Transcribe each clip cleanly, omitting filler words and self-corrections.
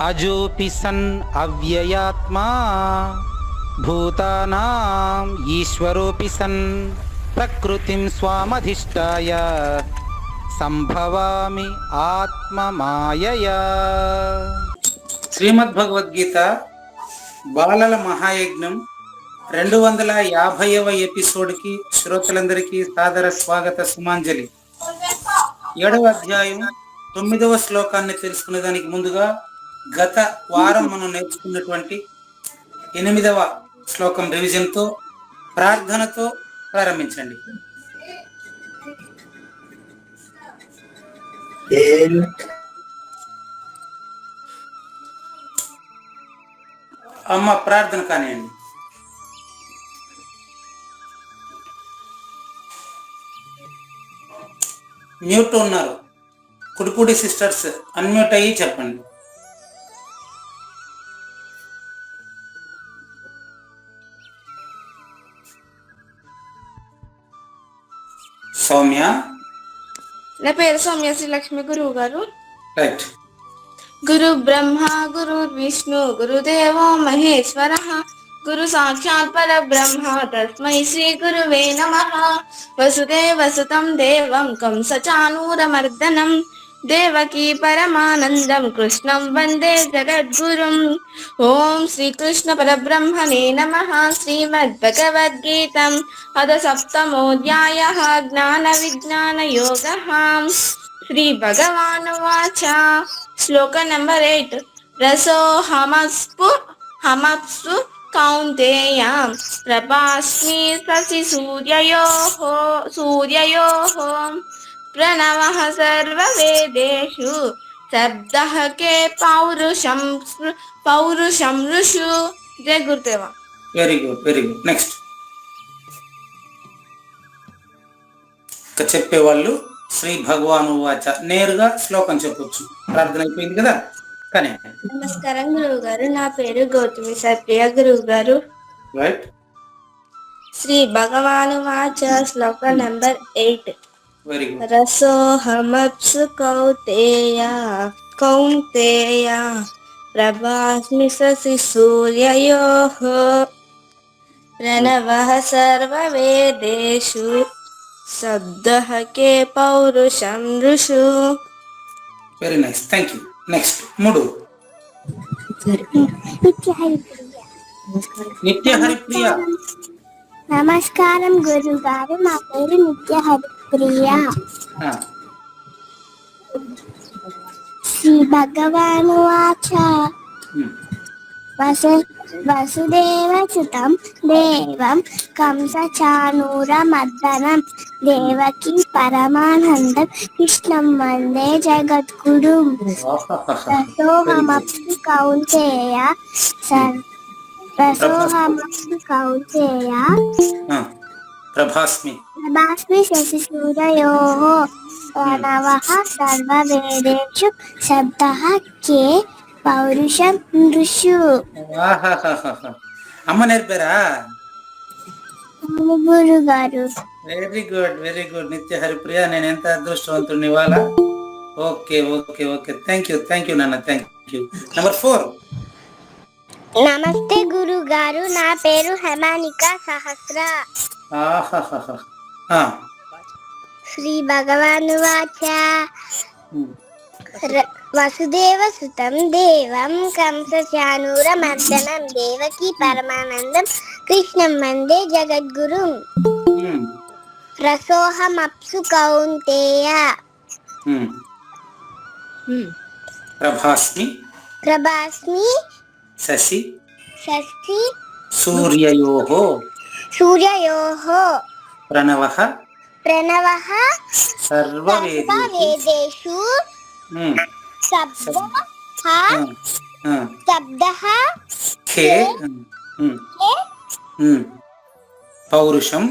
అజోపి sun అవ్యయాత్మా భూతానాం ఈశ్వరోపి sun ప్రకృతిం స్వామధిష్టాయ సంభవామి ఆత్మమాయయా. Srimad Bhagavad Gita బాలల మహాయజ్ఞం 250వ ఎపిసోడ్కి శ్రోతలందరికీ సాదర స్వాగత సుమాంజలి. 7వ అధ్యాయం 9వ శ్లోకాన్ని తెలుసుకునే దానికి ముందుగా గత వారం మనం నేర్చుకున్నటువంటి 8వ శ్లోకం రివిజన్తో ప్రార్థనతో ప్రారంభించండి. అమ్మ ప్రార్థన కానివ్వండి. మ్యూట్ ఉన్నారు, కుడిపూడి సిస్టర్స్ అన్మ్యూట్ అయ్యి చెప్పండి. సౌమ్య. నా పేరు సౌమ్య శ్రీలక్ష్మి. గురువు గారు. రైట్. గురు బ్రహ్మ గురు విష్ణు గురుదేవో మహేశ్వర గురు సాక్షాత్ పరబ్రహ్మ తస్మై శ్రీ గురువే నమః. వసుదేవసుతం దేవం కంసచానూరమర్దనం దేవకీ పరమానందం కృష్ణం వందే జగద్గురుం. ఓం శ్రీకృష్ణ పరబ్రహ్మణే నమః. శ్రీమద్భగవద్గీతం అథ సప్తమోऽధ్యాయః జ్ఞాన విజ్ఞాన యోగః. శ్రీ భగవానువాచ. శ్లోక నంబర్ 8. రసోహమస్పు కౌంతేయ ప్రభాస్మి శశి సూర్యయోః ప్రణవః సర్వవేదేషు శబ్దః కే పౌరుషం ఋషు. జయ గురుదేవ. Very good, very good. Next. ఇక చెప్పేవాళ్ళు శ్రీ భగవాను వాచ నేరుగా శ్లోకం చెప్పొచ్చు. ప్రార్థన అయిపోయింది కదా. కానీ నమస్కారం గురువు గారు. నా పేరు గౌతమి సత్య. గురువు గారు. రైట్. శ్రీ భగవాను వాచ. శ్లోక నంబర్ 8. Very good. రసోహమప్సు కౌంతేయ ప్రభాస్మి శశి సూర్యయోః ప్రణవః సర్వవేదేషు శబ్దః కే పౌరుషం ఋషు. Very nice, thank you. Next. 3. Nitya Haripriya. నమస్కారం గురువు గారు. నా పేరు నిత్య హరిప్రియ. శ్రీ భగవాను వాచ. వసుదేవసుతం దేవం కంసచానూరమర్దనం దేవకీ పరమానందం కృష్ణం వందే జగద్గురుం. రసోహమప్సు కౌంతేయ ప్రభాస్మి శశి సూర్యయోః ప్రణవః సర్వవేదేషు శబ్దః కే పౌరుషం ఋషు. అమ్మ నేర్పారా? గురు గారు. Very good, very good. నిత్య హరిప్రియ, నేను ఎంత అదృష్టవంతుడిని ఇవాళ. Okay okay okay, thank you, thank you నాన్న, థ్యాంక్ యూ. నెంబర్ 4. నమస్తే గురు గారు. నా పేరు హేమానిక సహస్ర. శ్రీ భగవాను వాచ. వసుదేవసుతం దేవం కంసచానూరమర్దనం దేవకీ పరమానందం కృష్ణం వందే జగద్గురుం. రసోహమప్సు కౌంతేయ ప్రభాస్మి శశి సూర్యయోః ప్రణవః సర్వవేదేషు శబ్దః కే పౌరుషం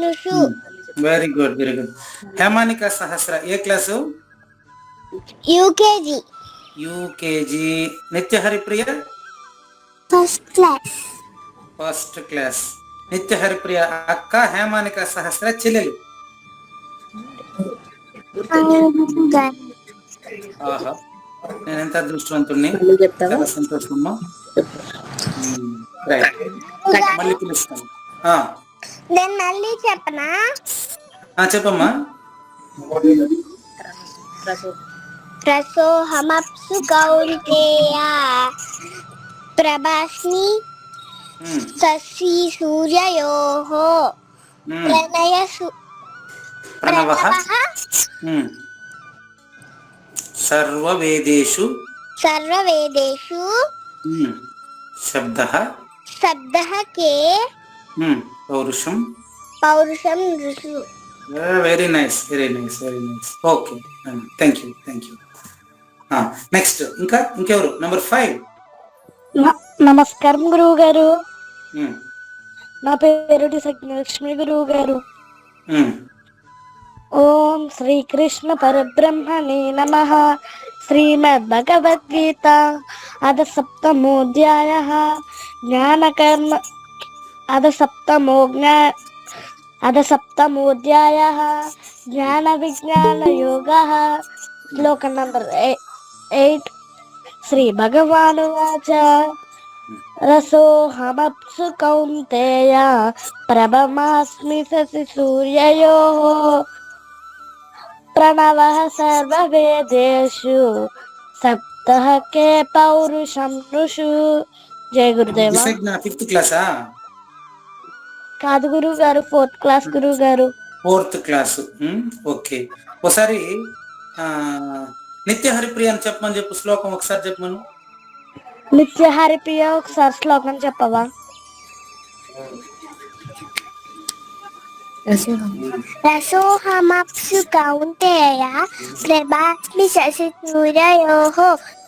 ఋషు. Very good, very good. Hemanika Sahasra ఏ class? UKG. Nitya Haripriya? First class. నిత్య హరిప్రియ అక్క, హేమానిక సహస్ర చెల్లెలు. ఆహా, నేను ఎంత అదృష్టవంతుణ్ణి. మళ్ళీ చెప్తావా? చాలా సంతోషమమ్మా. రైట్, మళ్ళీ పిలుస్తాను. నేను మళ్ళీ చెప్పనా? చెప్పమ్మా. రసోహమప్సు కౌంతేయ ప్రభాస్మి శశి సూర్యయోః ప్రణవః సర్వవేదేషు శబ్దః కే పౌరుషం ఋషు. Very nice, very nice, very nice. Okay, thank you, thank you. Next ఇంకెవరు? నెంబర్ 5. నమస్కారం గురువు గారు. నా పేరు లక్ష్మి గురువు గారు. ఓం శ్రీకృష్ణ పరబ్రహ్మణే నమః. శ్రీమద్ భగవద్గీత అథ సప్తమోధ్యాయః జ్ఞానకర్మ అథ సప్తమోధ్యాయః జ్ఞాన విజ్ఞాన యోగః. శ్లోకం నంబర్ 8. శ్రీ భగవానువాచ రసోహమప్సు కౌంతేయ ప్రభమాస్మి శశి సూర్యయోః ప్రణవః సర్వవేదేషు సప్తః కే పౌరుషం ఋషు. జయ గురుదేవ. 5th క్లాసా? కాదు గురువు గారు, 4th క్లాస్ గురువు గారు. 4th class. ఓకే, ఒకసారి నిత్య హరిప్రియ అని చెప్పమని చెప్పు. శ్లోకం ఒకసారి చెప్పమను. నిత్య హరిప్రియ ఒకసారి శ్లోకం చెప్పవా? రసోహమప్సు కౌంతేయ ప్రభాస్మి శశి సూర్యయోః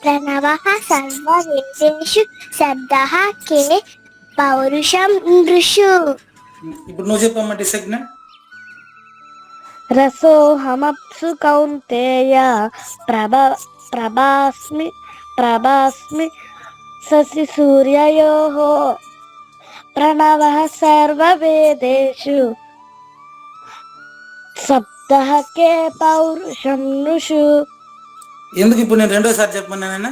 ప్రణవః సర్వవేదేషు శబ్దః కే పౌరుషం ఋషు. ఇప్పుడు నువ్వు చెప్పమ్మా డిసగ్న. రసోహమప్సు కౌంతేయ ప్రభాస్మి శశి సూర్యయోః ప్రణవః సర్వవేదేషు సప్తః కే పౌరుషం ఋషు. ఎందుకు ఇప్పుడు నేను రెండోసారి చెప్పమన్నానైనా?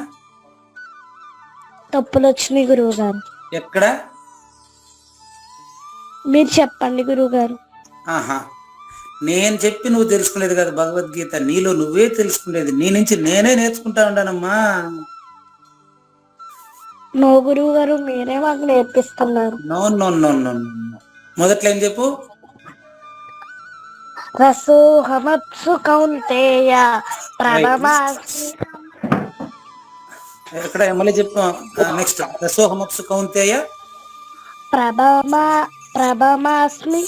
తప్పులు వచ్చినాయి గురువు గారు. ఎక్కడ? మీరు చెప్పండి గురువు గారు. నేను చెప్పి నువ్వు తెలుసుకునేది కాదు భగవద్గీత, నీలో నువ్వే తెలుసుకునేది. నీ నుంచి నేనే నేర్చుకుంటా ఉంటానమ్మా. నో గురువు గారు, మీరే మాకు నేర్పిస్తున్నారు. No no no no. మొదట్లో ఏం చెప్పు? రసోహమప్సు కౌంతేయ ప్రభమాస్మి. ఎక్కడ మళ్ళీ చెప్పు. నెక్స్ట్ రసోహమప్సు కౌంతేయ ప్రభమాస్మి.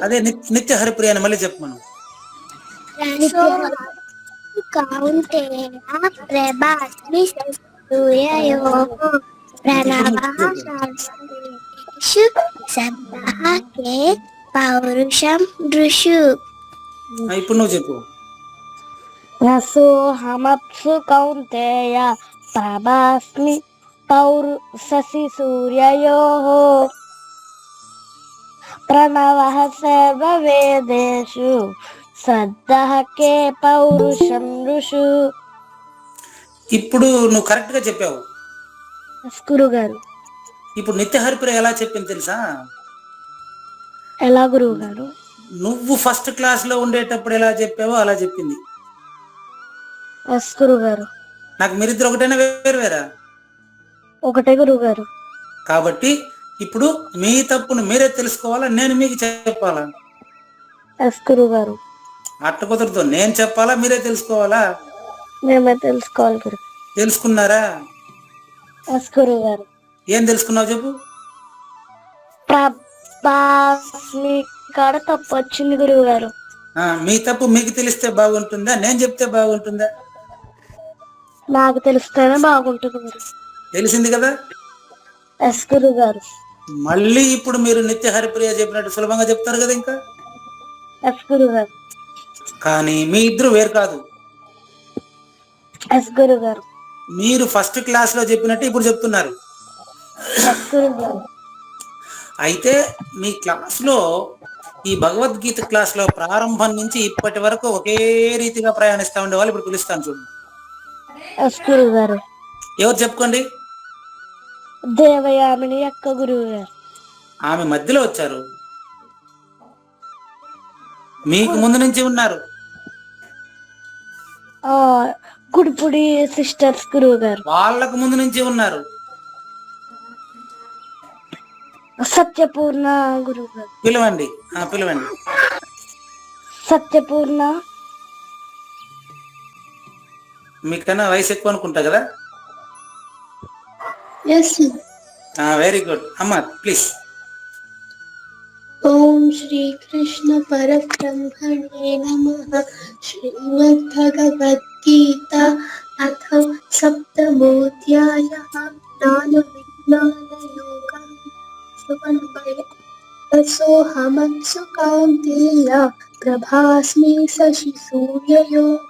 అదే నిత్య హరిప్రియ అని మళ్ళీ చెప్పమను. కౌంతేయ ప్రభాస్మి శశి సూర్యయోః ప్రణవః సర్వవేదేషు శబ్దః కే పౌరుషం ఋషు. ఇప్పుడు నువ్వు చెప్పు. రసోహమప్సు కౌంతేయ ప్రభాస్మి శశి సూర్యయోః ప్రణవః సర్వవేదేషు శబ్దః కే పౌరుషం ఋషు. ఇప్పుడు నువ్వు కరెక్ట్ గా చెప్పావు గురువు గారు. ఇప్పుడు నిత్య హరిప్రియ ఎలా చెప్పింది తెలుసా? ఎలా గురువు గారు? నువ్వు ఫస్ట్ క్లాస్ లో ఉండేటప్పుడు ఎలా చెప్పావో అలా చెప్పింది. గురువు గారు. నాకు మీరిద్దరు ఒకటైనా వేరువేరా? ఒకటే గురువు గారు. కాబట్టి ఇప్పుడు మీ తప్పును మీరే తెలుసుకోవాలా, నేను మీకు చెప్పాలా? గురువు గారు. అట్ట కుదరదు. నేను చెప్పాలా, మీరే తెలుసుకోవాలా? మేమే తెలుసుకోవాలి గురు. తెలుసుకున్నారా? గురువు గారు. ఏం తెలుసుకున్నావు చెప్పు. ప్రభాస్మి కాడ తప్పు వచ్చింది గురువు గారు. మీ తప్పు మీకు తెలిస్తే బాగుంటుందా, నేను చెప్తే బాగుంటుందా? నాకు తెలిస్తేనే బాగుంటుంది గురు. తెలిసింది కదా? గురువు గారు. మళ్ళీ ఇప్పుడు మీరు నిత్య హరిప్రియ చెప్పినట్టు సులభంగా చెప్తారు కదా ఇంకా. గురువు గారు. కానీ మీ ఇద్దరు వేరు కాదు. గురువు గారు. మీరు ఫస్ట్ క్లాస్ లో చెప్పినట్టు ఇప్పుడు చెప్తున్నారు. గురువు గారు. అయితే మీ క్లాస్ లో ఈ భగవద్గీత క్లాస్ లో ప్రారంభం నుంచి ఇప్పటి వరకు ఒకే రీతిగా ప్రయాణిస్తా ఉండే వాళ్ళు ఇప్పుడు పిలుస్తాను చూడండి. ఎస్ గురువు గారు. ఎవరు చెప్పుకోండి? దేవయామిని అక్క గురువు గారు. ఆమె మధ్యలో వచ్చారు, మీకు ముందు నుంచి ఉన్నారు. గుడిపుడి సిస్టర్స్ గురువు గారు. వాళ్ళకు ముందు నుంచి ఉన్నారు. సత్యపూర్ణ గురువు గారు. పిలవండి, పిలవండి. సత్యపూర్ణ. మీకన్నా వయసు ఎక్కువ అనుకుంటా కదా? ఎస్. వెరీ గుడ్ అమ్మా, ప్లీజ్. ఓం శ్రీ కృష్ణ పరబ్రహ్మణే నమః. శ్రీమద్ భగవద్గీత అథ సప్తమోధ్యాయః. జ్ఞాన విజ్ఞాన యోగం. రసోహమత్సు కౌంతేయ ప్రభాస్మి శశి సూర్యయోః.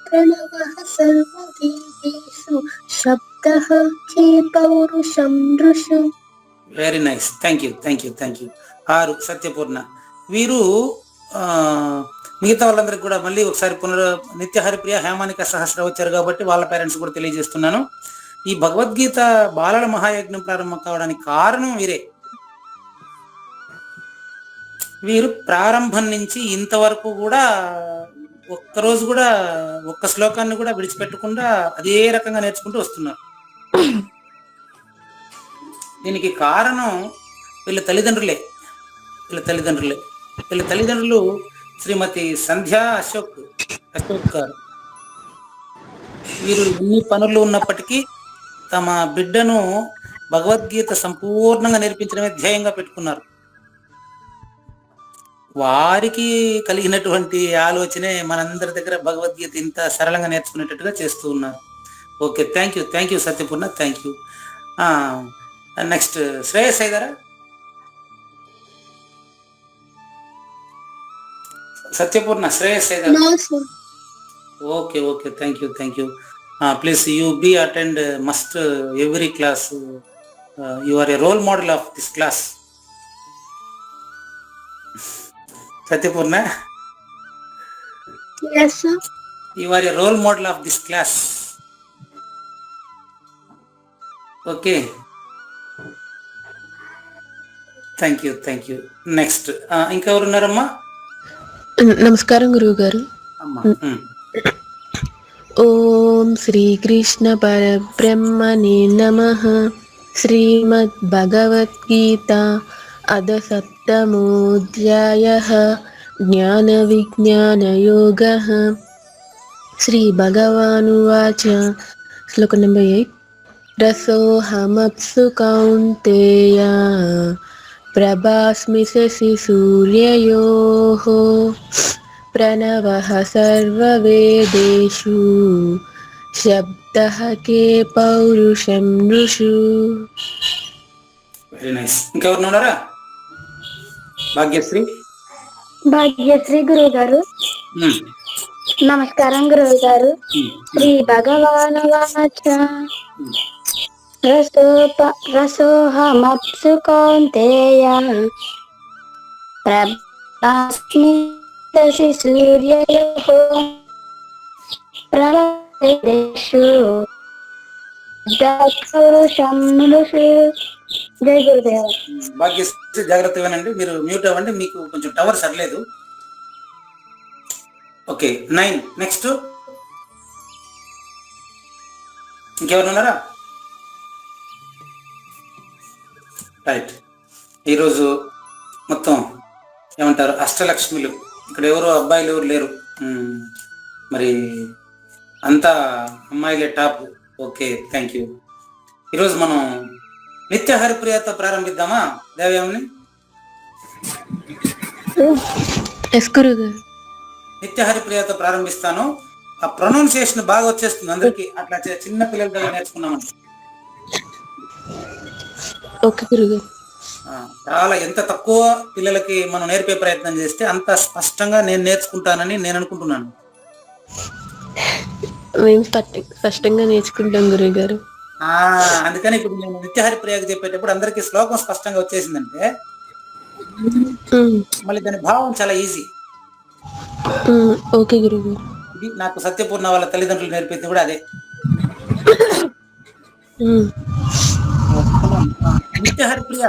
ప్రణవః సర్వవేదేషు శబ్దః కే పౌరుషం నృషు. Very nice, thank you, thank you, thank you. 6 Satyapurna. వీరు మిగతా వాళ్ళందరికీ కూడా మళ్ళీ ఒకసారి నిత్య హరిప్రియ హేమానిక సహస్ర వచ్చారు కాబట్టి వాళ్ళ పేరెంట్స్ కూడా తెలియజేస్తున్నాను. ఈ భగవద్గీత బాలల మహాయజ్ఞం ప్రారంభం కావడానికి కారణం వీరే. వీరు ప్రారంభం నుంచి ఇంతవరకు కూడా ఒక్కరోజు కూడా ఒక్క శ్లోకాన్ని కూడా విడిచిపెట్టకుండా అదే రకంగా నేర్చుకుంటూ వస్తున్నారు. దీనికి కారణం వీళ్ళ తల్లిదండ్రులే. వీళ్ళ తల్లిదండ్రులు శ్రీమతి సంధ్యా అశోక్ గారు. వీరు ఎన్ని పనులు ఉన్నప్పటికీ తమ బిడ్డను భగవద్గీత సంపూర్ణంగా నేర్పించడమే ధ్యేయంగా పెట్టుకున్నారు. వారికి కలిగినటువంటి ఆలోచనే మనందరి దగ్గర భగవద్గీత ఇంత సరళంగా నేర్చుకునేటట్టుగా చేస్తూ ఉన్నారు. Okay, thank you Satyapurna, thank you. Next Shreyas అయ్యారా? సత్యపూర్ణ, శ్రేయస్ అయ్యారా? Okay, thank you. Please you be attend must every class. You are a role model of this class. Satyapurna, Yes, sir. you are a role model of this class. Okay, thank you. Next, ఇంకెవరు ఉన్నారమ్మా? నమస్కారం గురువు గారు. అమ్మా. ఓం శ్రీకృష్ణ పరబ్రహ్మణే నమః. శ్రీమద్ భగవద్గీత అథ సప్తమోధ్యాయః. జ్ఞాన విజ్ఞాన యోగః. శ్రీ భగవానువాచ. శ్లోకం నెంబర్ 8. రసోహమప్సు కౌంతేయ ప్రభాస్మి శశి సూర్యయోః. ప్రణవః సర్వవేదేషు శబ్దః కే పౌరుషం నృషు. Very nice. ఇంకెవరు ఉన్నారా? భాగ్యశ్రీ. భాగ్యశ్రీ గురువు గారు. నమస్కారం గురువు గారు. శ్రీ భగవాను వాచ. రసోహమప్సు కౌంతేయ ప్రభాస్మి శశి సూర్యయోః. ప్రణవేషు పౌరుషం నృషు. జై గురుదేవ. భాగ్యశ్రీ, జాగ్రత్త వినండి, మీరు మ్యూట్ అవ్వండి, మీకు కొంచెం టవర్ సర్లేదు. ఓకే, 9. నెక్స్ట్ ఇంకెవరు ఉన్నారా? రైట్. ఈరోజు మొత్తం ఏమంటారు, అష్టలక్ష్మిలు. ఇక్కడ ఎవరు అబ్బాయిలు ఎవరు లేరు, మరి అంతా అమ్మాయిలే టాప్. Okay, thank you. ఈరోజు మనం నిత్య హరిప్రియతో ప్రారంభిద్దామా దేవయామిని? ఎస్ గురువు గారు. నిత్య హరిప్రియతో ప్రారంభిస్తాను. ఆ ప్రొనౌన్సియేషన్ బాగా వచ్చేస్తుంది అందరికి, అట్లా చిన్న పిల్లల దగ్గర నేర్చుకున్నామండి. ఓకే గురువు గారు. చాలా ఎంత తక్కువ పిల్లలకి మనం నేర్పే ప్రయత్నం చేస్తే అంత స్పష్టంగా నేను నేర్చుకుంటానని నేను అనుకుంటున్నాను. మేము స్పష్టంగా నేర్చుకుంటాం గురువు గారు. అందుకని ఇప్పుడు నేను నిత్య హరిప్రియకి చెప్పేటప్పుడు అందరికి శ్లోకం స్పష్టంగా వచ్చేసిందంటే మళ్ళీ దాని భావం చాలా ఈజీ. ఓకే గురుగారు. ఇది నాకు సత్యపూర్ణ వాళ్ళ తల్లిదండ్రులు నేర్పింది కూడా అదే. నిత్యహరిప్రియ,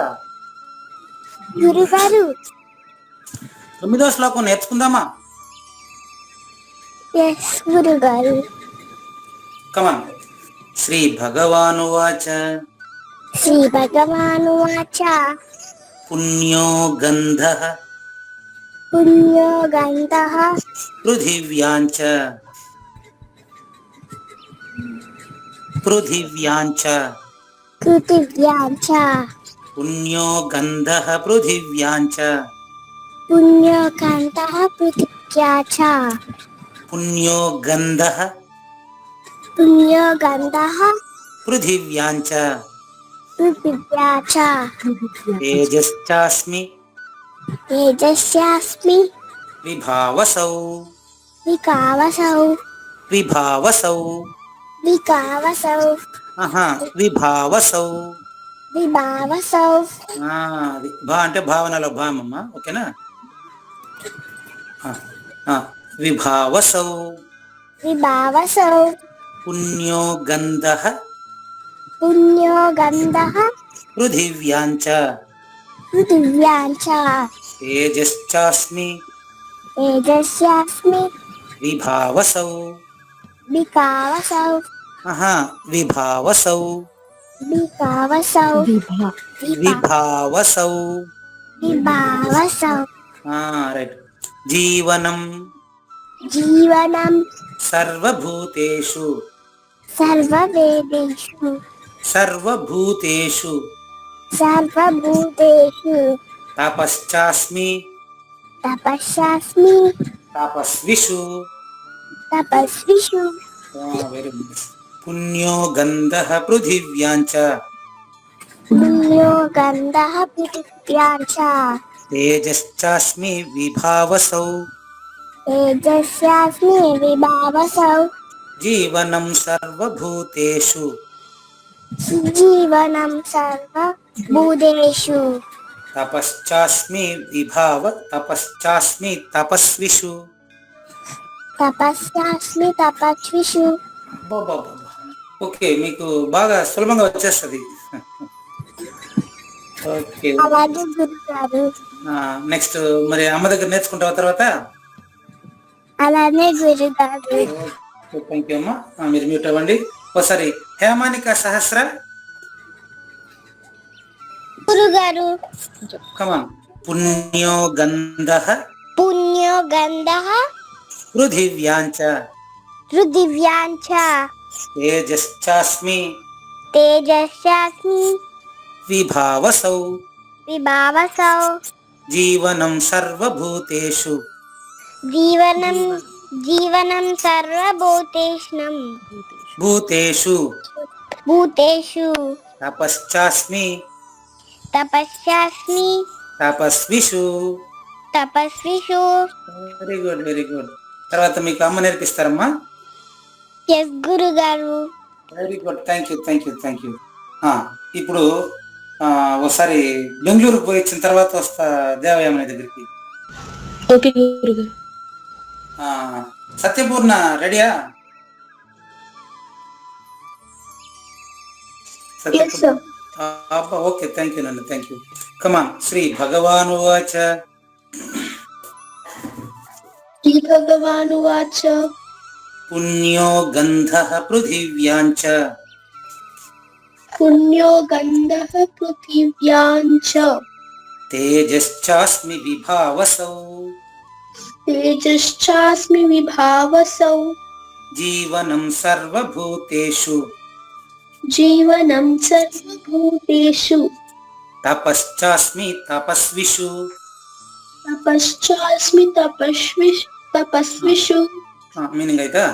గురుగారు 9వ శ్లోకం నేర్చుకుందామా? ఎస్ గురుగారు. కమాన్. శ్రీ భగవానువాచ శ్రీ భగవానువాచ పుణ్యో గంధః పుణ్యో గంధః పృథివ్యాంచ పృథివ్యాంచ పృథివ్యాంచ పుణ్యో గంధః పృథివ్యాంచ పుణ్యో గంధః పృథివ్యాంచ పుణ్యో గంధః పుణ్యో గంధః పృథివ్యాంచ పృథివ్యాంచ తేజశ్చాస్మి తేజస్యాస్మి విభావసౌ వికావసౌ విభావసౌ వికావసౌ విభావసౌ విభావసౌ. అది భా అంటే భావనలో భామమ్మ. ఓకేనా? విభావసౌ విభావసౌ పుణ్యో గంధః పుణ్యో గంధః పృథివ్యాంచ పృథివ్యాంచ తేజశ్చాస్మి తేజస్యాస్మి విభావసౌ వికావసౌ విభావసౌ వికావసౌ విభావసౌ. విభావసౌ. రైట్. జీవనం జీవనం సర్వభూతేషు సర్వవేదేషు సర్వభూతేషు సర్వభూతేషు తపశ్చాస్మి తపస్యాస్మి తపస్విషు. తపస్విషు. Very good. పుణ్యో గంధః పృథివ్యాంచ పుణ్యో గంధః పృథివ్యాంచ తేజశ్చాస్మి విభావసౌ తేజస్యాస్మి విభావసౌ జీవనం సర్వభూతేషు జీవనం సర్వభూతేషు తపశ్చాస్మి తపస్విషు. తపస్యాస్మి తపస్విషు. ఓకే, మీకు బాగా సులభంగా వచ్చేస్తుంది. ఓకే, అలాగే గురుగారు. నెక్స్ట్ మరి అమ్మ దగ్గర నేర్చుకుంటావా తర్వాత? అలానే గురుగారు. థ్యాంక్ యూ అమ్మా. మీరు మ్యూట్ అవ్వండి ఒకసారి. హేమానిక సహస్ర గురుగారు. కమాన్. పుణ్యో గంధః పుణ్యో గంధః పృథివ్యాంచ పృథివ్యాంచ తేజశ్చాస్మి తేజస్యాస్మి విభావసౌ విభావసౌ జీవనం సర్వభూతేషు జీవనం సర్వభూతేష్ణం భూతేషు భూతేషు తపశ్చాస్మి తపస్యాస్మి తపస్విషు. తపస్విషు. Very good, very good. తర్వాత మీకు అమ్మ నేర్పిస్తారమ్మా? ఎస్ గురుగారు. Very good. Thank you, thank you, thank you. ఇప్పుడు ఒకసారి బెంగళూరుకు పోయి వచ్చిన తర్వాత వస్తా దేవయామని దగ్గరికి. ఓకే గురుగారు. సత్యపూర్ణ రెడీయా? ఓకే, థ్యాంక్ యూ నాన్న, థ్యాంక్ యూ. కమాన్. శ్రీ భగవానువాచ శ్రీ భగవానువాచ పుణ్యో గంధః పృథివ్యాంచ పుణ్యో గంధః పృథివ్యాంచ తేజశ్చాస్మి విభావసౌ తేజశ్చాస్మి విభావసౌ జీవనం సర్వభూతేషు జీవనం సర్వభూతేషు తపశ్చాస్మి తపస్విషు తపశ్చాస్మి తపస్విషు. మీనింగ్ అయితే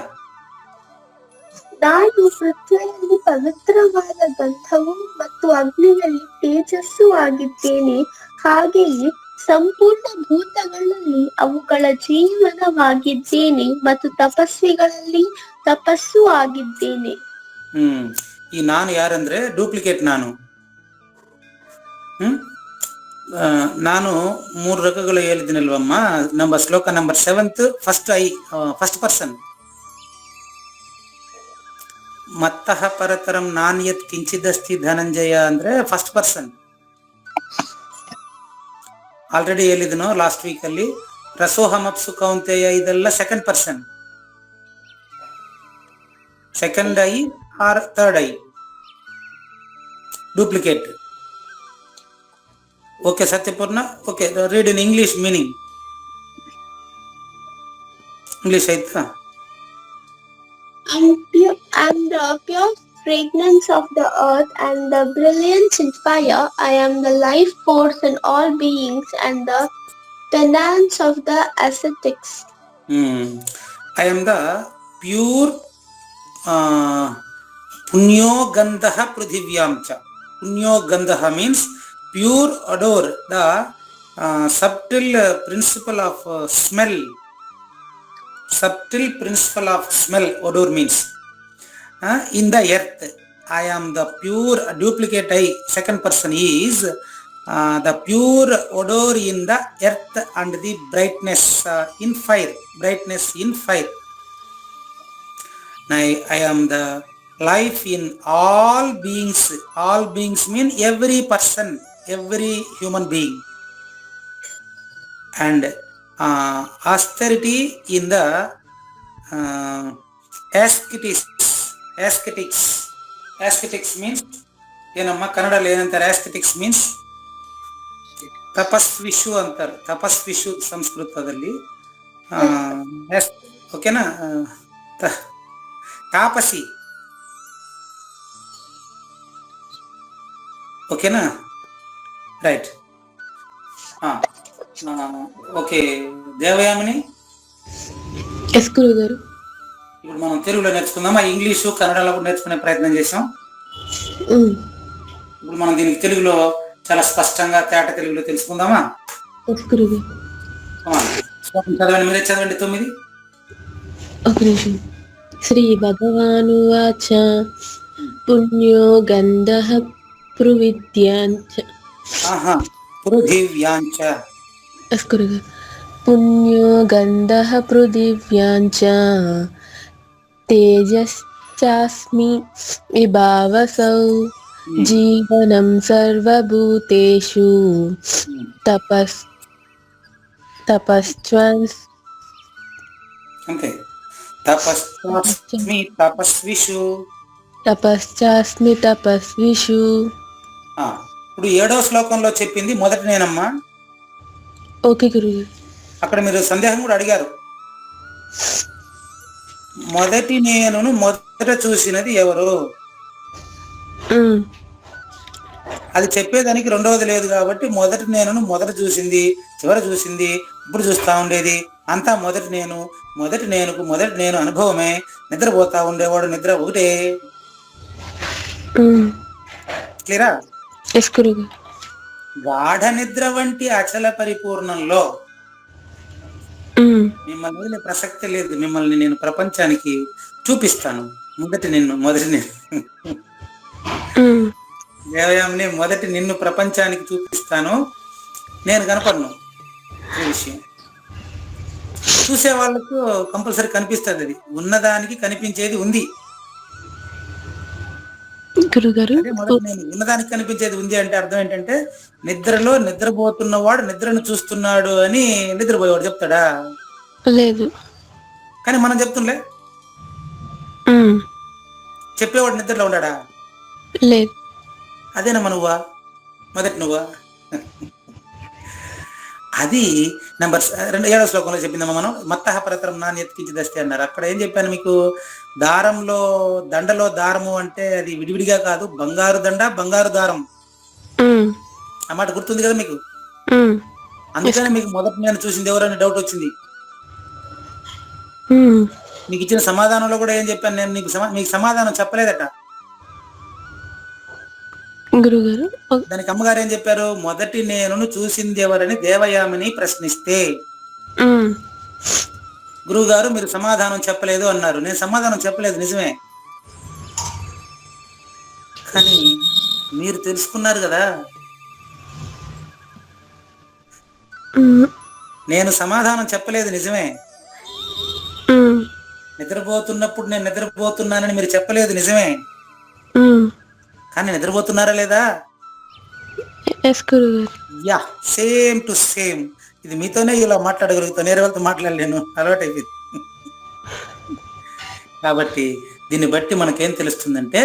ನಾನು ಪೃಥ್ವಿಯಲ್ಲಿ ಪವಿತ್ರವಾದ ಗಂಧವು ಮತ್ತು ಅಗ್ನಿಯಲ್ಲಿ ತೇಜಸ್ಸು ಆಗಿದ್ದೇನೆ. ಹಾಗೆಯೇ ಸಂಪೂರ್ಣ ಭೂತಗಳಲ್ಲಿ ಅವುಗಳ ಜೀವನವಾಗಿದ್ದೇನೆ ಮತ್ತು ತಪಸ್ವಿಗಳಲ್ಲಿ ತಪಸ್ಸು ಆಗಿದ್ದೇನೆ. ಈ ನಾನು ಯಾರಂದ್ರೆ ಡೂಪ್ಲಿಕೇಟ್ ನಾನು. ನಾನು 3 ರಕಗಳು ಹೇಳಿದ್ದೀನಲ್ವಮ್ಮ. ಶ್ಲೋಕ ನಂಬರ್ 7th ಫಸ್ಟ್ ಪರ್ಸನ್. ಮತ್ತಃ ಪರತರಂ ನಾನ್ಯತ್ ಕಿಂಚಿದಸ್ತಿ ಧನಂಜಯ ಅಂದ್ರೆ ಫಸ್ಟ್ ಪರ್ಸನ್. ಆಲ್ರೆಡಿ ಹೇಳಿದನು ಲಾಸ್ಟ್ ವೀಕ್ ಅಲ್ಲಿ. ರಸೋಹಮಪ್ಸು ಕೌಂತೆಯ ಇದೆಲ್ಲ second person, second I or third I, duplicate. Okay Satyapurna. Okay, read in English meaning. English ಆಯ್ತಾ? And the pure fragrance of the earth and the brilliance in fire. I am the life force in all beings and the tenants of the ascetics. I am the pure punyogandha prithivyaamcha. Punyogandha means pure odor, the subtle principle of smell. Subtle principle of smell, odor means in the earth. I am the pure, duplicate I, second person is the pure odor in the earth and the brightness in fire. Brightness in fire. I am the life in all beings. All beings mean every person, every human being. And austerity in the ascetics. Ascetics means ಏನಮ್ಮ ಕನ್ನಡಲ್ಲಿ ಏನಂತಾರೆ? ಆಸ್ಕೆಟಿಕ್ಸ್ means ತಪಸ್ವಿಷು ಅಂತಾರೆ. ತಪಸ್ವಿಷು ಸಂಸ್ಕೃತದಲ್ಲಿ. ಓಕೆನಾ? ತಾಪಸಿ. ఓకేనా? Right. Okay దేవయామిని, yes గురుగారు. ఇప్పుడు మనం తెలుగులో నేర్చుకుందాం. ఇంగ్లీషు కన్నడలో కూడా నేర్చుకునే ప్రయత్నం చేసాం. ఇప్పుడు మనం దీనికి తెలుగులో చాలా స్పష్టంగా తేట తెలుగులో తెలుసుకుందామా? చదవండి, మీరే చదవండి. 9. ఒక నిమిషం. శ్రీ భగవానువాచ పుణ్యో గంధః పృథివ్యాంచ. పృథివ్యాంచ. పుణ్యో గంధః పృథివ్యాంచ తేజశ్చాస్మి విభావసౌ జీవనం సర్వభూతేషు అంతే. తపస్చాస్మి తపస్విషు. ఇప్పుడు 7వ శ్లోకంలో చెప్పింది మొదటి నేనమ్మా. ఓకే గురువు. అక్కడ మీరు సందేహం కూడా అడిగారు. మొదటి నేను మొదట చూసినది ఎవరు? అది చెప్పేదానికి రెండవది లేదు కాబట్టి మొదటి నేను మొదట చూసింది, చివర చూసింది, ఇప్పుడు చూస్తా ఉండేది అంతా మొదటి నేను. మొదటి నేను అనుభవమే. నిద్రపోతా ఉండేవాడు నిద్ర ఒకటే. క్లియరా? గాఢ నిద్ర వంటి అచల పరిపూర్ణంలో మిమ్మల్ని వదిలే ప్రసక్తి లేదు. మిమ్మల్ని నేను ప్రపంచానికి చూపిస్తాను. మొదటి నేను దేవయామిని మొదటి నిన్ను ప్రపంచానికి చూపిస్తాను. నేను కనపడను. ఈ విషయం చూసే వాళ్ళకు కంపల్సరీ కనిపిస్తుంది. అది ఉన్నదానికి కనిపించేది ఉంది. ఉన్నదానికి కనిపించేది ఉంది అంటే అర్థం ఏంటంటే నిద్రలో నిద్రపోతున్నవాడు నిద్రను చూస్తున్నాడు అని నిద్రపోయేవాడు చెప్తాడా? లేదు. కానీ మనం చెప్తుండే చెప్పేవాడు నిద్రలో ఉన్నాడా? లేదు. అదేనమ్మా నువ్వా? మొదటి నువ్వా? అది నంబర్ 7వ శ్లోకంలో చెప్పిందమ్మా. మనం మత్తః పరతరం నాన్యత్ కించిదస్తి అన్నారు. అక్కడ ఏం చెప్పాను మీకు? దండలో దారము అంటే అది విడివిడిగా కాదు, బంగారు దండ, బంగారు దారం. ఆ మాట గుర్తుంది కదా మీకు? అందుకని మీకు మొదటి నేను చూసింది ఎవరని డౌట్ వచ్చింది. మీకు ఇచ్చిన సమాధానంలో కూడా ఏం చెప్పాను నేను? మీకు సమాధానం చెప్పలేదట గురుగారు. దానికి అమ్మగారు ఏం చెప్పారు? మొదటి నేను చూసింది ఎవరని దేవయామిని ప్రశ్నిస్తే గురువు గారు మీరు సమాధానం చెప్పలేదు అన్నారు. నేను సమాధానం చెప్పలేదు, నిజమే. కానీ మీరు తెలుసుకున్నారు కదా. నేను సమాధానం చెప్పలేదు నిజమే. నిద్రపోతున్నప్పుడు నేను నిద్రపోతున్నానని మీరు చెప్పలేదు నిజమే. కానీ నిద్రపోతున్నారా లేదా? Yeah, same to same. ఇది మీతోనే ఇలా మాట్లాడగలుగుతాను, వేరే వాళ్ళతో మాట్లాడలేను, అలవాటు అయిపోయింది. కాబట్టి దీన్ని బట్టి మనకేం తెలుస్తుందంటే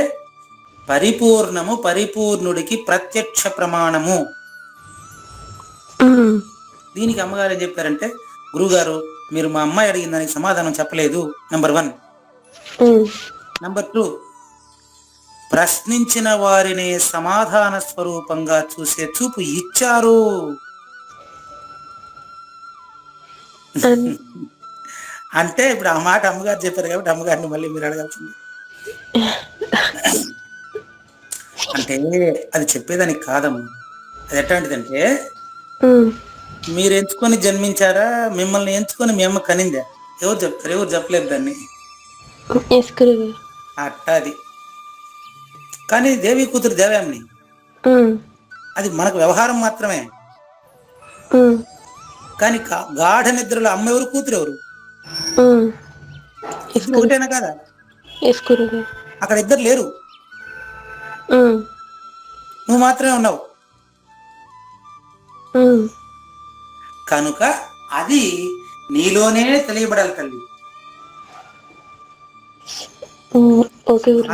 పరిపూర్ణము పరిపూర్ణుడికి ప్రత్యక్ష ప్రమాణము. దీనికి అమ్మగారు ఏం చెప్పారంటే, గురుగారు మీరు మా అమ్మాయి అడిగిన దానికి సమాధానం చెప్పలేదు, నెంబర్ 1. నెంబర్ 2, ప్రశ్నించిన వారిని సమాధాన స్వరూపంగా చూసే చూపు ఇచ్చారు. అంటే ఇప్పుడు ఆ మాట అమ్మగారు చెప్పారు కాబట్టి అమ్మగారిని మళ్ళీ మీరు అడగాల్సింది. అంటే అది చెప్పేదానికి కాదమ్మా. అది ఎట్లాంటిదంటే, మీరు ఎంచుకొని జన్మించారా, మిమ్మల్ని ఎంచుకొని మీ అమ్మ కనిందా? ఎవరు చెప్తారు? ఎవరు చెప్పలేదు దాన్ని. అట్టాది. కానీ దేవి కూతురు దేవామ్ని, అది మనకు వ్యవహారం మాత్రమే. కానీ గాఢ నిద్రలో అమ్మ ఎవరు, కూతురు ఎవరు? ఒకటేనా కాదా? అక్కడ ఇద్దరు లేరు, నువ్వు మాత్రమే ఉన్నావు. కనుక అది నీలోనే తెలియబడాలి తల్లి.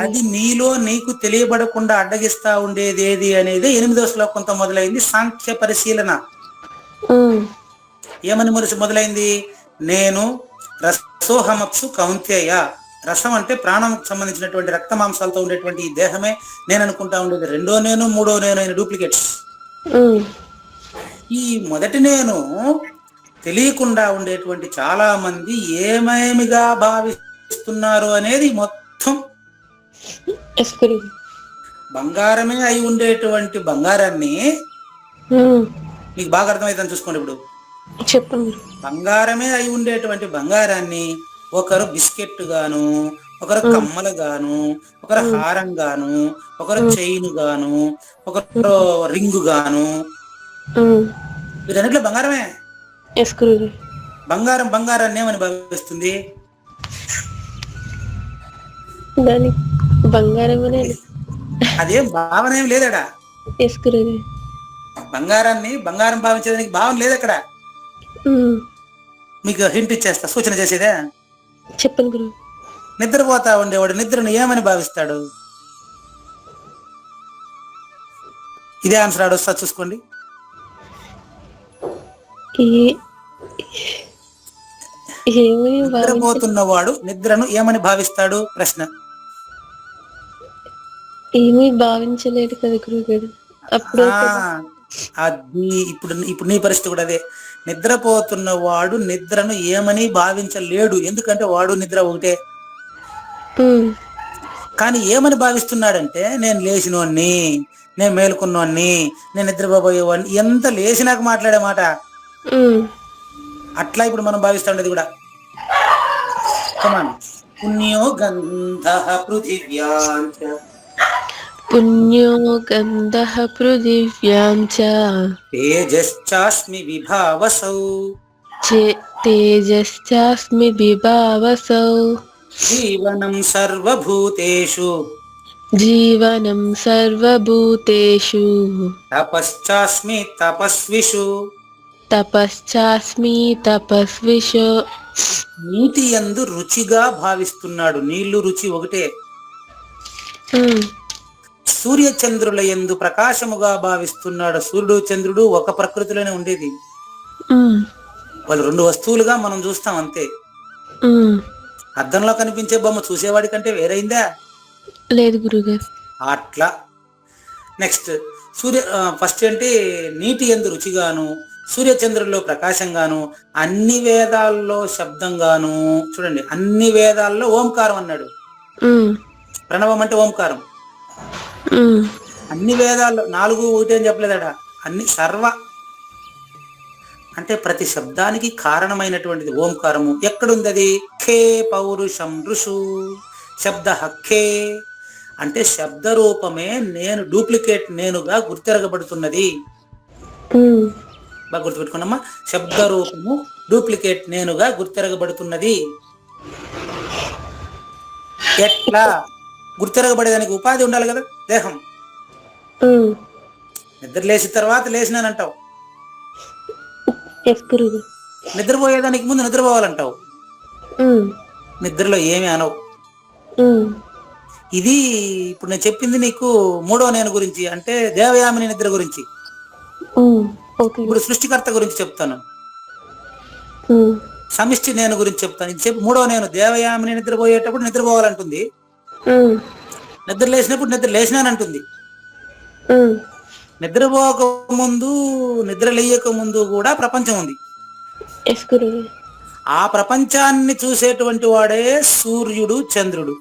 అది నీలో నీకు తెలియబడకుండా అడ్డగిస్తా ఉండేది ఏది అనేది 8వ శ్లోకంతో మొదలైంది సాంఖ్య పరిశీలన. ఏమని మొదలైంది? నేను రసోహమప్సు కౌంతేయ. రసం అంటే ప్రాణంకు సంబంధించినటువంటి రక్త మాంసాలతో ఉండేటువంటి ఈ దేహమే నేను అనుకుంటా ఉండేది 2వ నేను 3వ నేను అయిన డూప్లికేట్స్. ఈ మొదటి నేను తెలియకుండా ఉండేటువంటి చాలా మంది ఏమేమిగా భావిస్తున్నారు అనేది మొత్తం బంగారమే అయి ఉండేటువంటి బంగారాన్ని, మీకు బాగా అర్థమైందని చూసుకోండి. ఇప్పుడు చెప్పండి. బంగారమే అయి ఉండేటువంటి బంగారాన్ని ఒకరు బిస్కెట్ గాను, ఒకరు కమ్మలు గాను, ఒకరు హారం గాను, ఒకరు చైన్ గాను, ఒకరు రింగు గాను, వీటన్నిటిలో బంగారమే. బంగారం బంగారాన్ని ఏమని భావిస్తుంది? అదేం భావన ఏం లేదడా. బంగారాన్ని బంగారం భావించేదానికి భావన లేదు అక్కడ. మీకు హింట్ ఇచ్చేస్తా, సూచన చేసేదే. చెప్పండి గురు. నిద్రపోతా ఉండేవాడు నిద్రను ఏమని భావిస్తాడు? ఇదే ఆన్సర్ ఆడొస్తా, చూసుకోండి. నిద్రపోతున్నవాడు నిద్రను ఏమని భావిస్తాడు? ప్రశ్న. ఏమీ భావించలేడు కదా గురుగారు. అప్పుడు అది ఇప్పుడు నీ పరిస్థితి కూడా అదే. నిద్రపోతున్నవాడు నిద్రను ఏమని భావించలేడు, ఎందుకంటే వాడు నిద్ర ఒకటే. కానీ ఏమని భావిస్తున్నాడంటే, నేను లేచినోడిని, నేను మేలుకున్నోడిని, నేను నిద్రపోయేవాడిని. ఎంత లేచినాక మాట్లాడే మాట అట్లా ఇప్పుడు మనం భావిస్తాండేది కూడా. పుణ్యో గంధః పృథివ్యాం చ పుణ్యో గంధః పృథివ్యాం చ తేజశ్చాస్మి విభావసౌ తేజశ్చాస్మి విభావసౌ జీవనం సర్వభూతేషు తపశ్చాస్మి తపస్విషు నీటి యందు రుచిగా భావిస్తున్నాడు. నీళ్లు రుచి ఒకటే. సూర్య చంద్రుల యందు ప్రకాశముగా భావిస్తున్నాడు. సూర్యుడు చంద్రుడు ఒక ప్రకృతిలోనే ఉండేది, వాళ్ళు 2 వస్తువులుగా మనం చూస్తాం అంతే. అద్దంలో కనిపించే బొమ్మ చూసేవాడి కంటే వేరైందా? లేదు గురుగారు. అట్లా. నెక్స్ట్ ఫస్ట్ ఏంటి? నీటి యందు రుచిగాను, సూర్యచంద్రుల్లో ప్రకాశంగాను, అన్ని వేదాల్లో శబ్దంగాను. చూడండి, అన్ని వేదాల్లో ఓంకారం అన్నాడు. ప్రణవం అంటే ఓంకారం. అన్ని వేదాల్లో 4 ఒకటి అని చెప్పలేదట, అన్ని సర్వ అంటే ప్రతి శబ్దానికి కారణమైనటువంటిది ఓంకారము. ఎక్కడుంది అది? ఖే పౌరుషం ఋషు శబ్ద హక్కే అంటే శబ్ద రూపమే నేను డూప్లికేట్ నేనుగా గుర్తెరగబడుతున్నది. బాగా గుర్తుపెట్టుకోండమ్మా. శబ్ద రూపము డూప్లికేట్ నేనుగా గుర్తెరగబడుతున్నది. ఎట్లా? గుర్తెరగబడేదానికి ఉపాధి ఉండాలి కదా, దేహం. నిద్ర లేచిన తర్వాత లేచినానంటావు, నిద్రపోయేదానికి ముందు నిద్రపోవాలంటావు, నిద్రలో ఏమి అనవు. ఇది ఇప్పుడు నేను చెప్పింది నీకు మూడో నేను గురించి, అంటే దేవయామిని నిద్ర గురించి. ఇప్పుడు సృష్టికర్త గురించి చెప్తాను, సమిష్టి నేను గురించి చెప్తాను. ఇది చెప్పి మూడో నేను దేవయామిని నిద్రపోయేటప్పుడు నిద్రపోవాలంటుంది, నిద్ర లేచినప్పుడు నిద్ర లేచినానంటుంది. నిద్రపోక ముందు, నిద్ర లేయక ముందు కూడా ప్రపంచం ఉంది. ఆ ప్రపంచాన్ని చూసేటువంటి వాడే సూర్యుడు చంద్రుడు.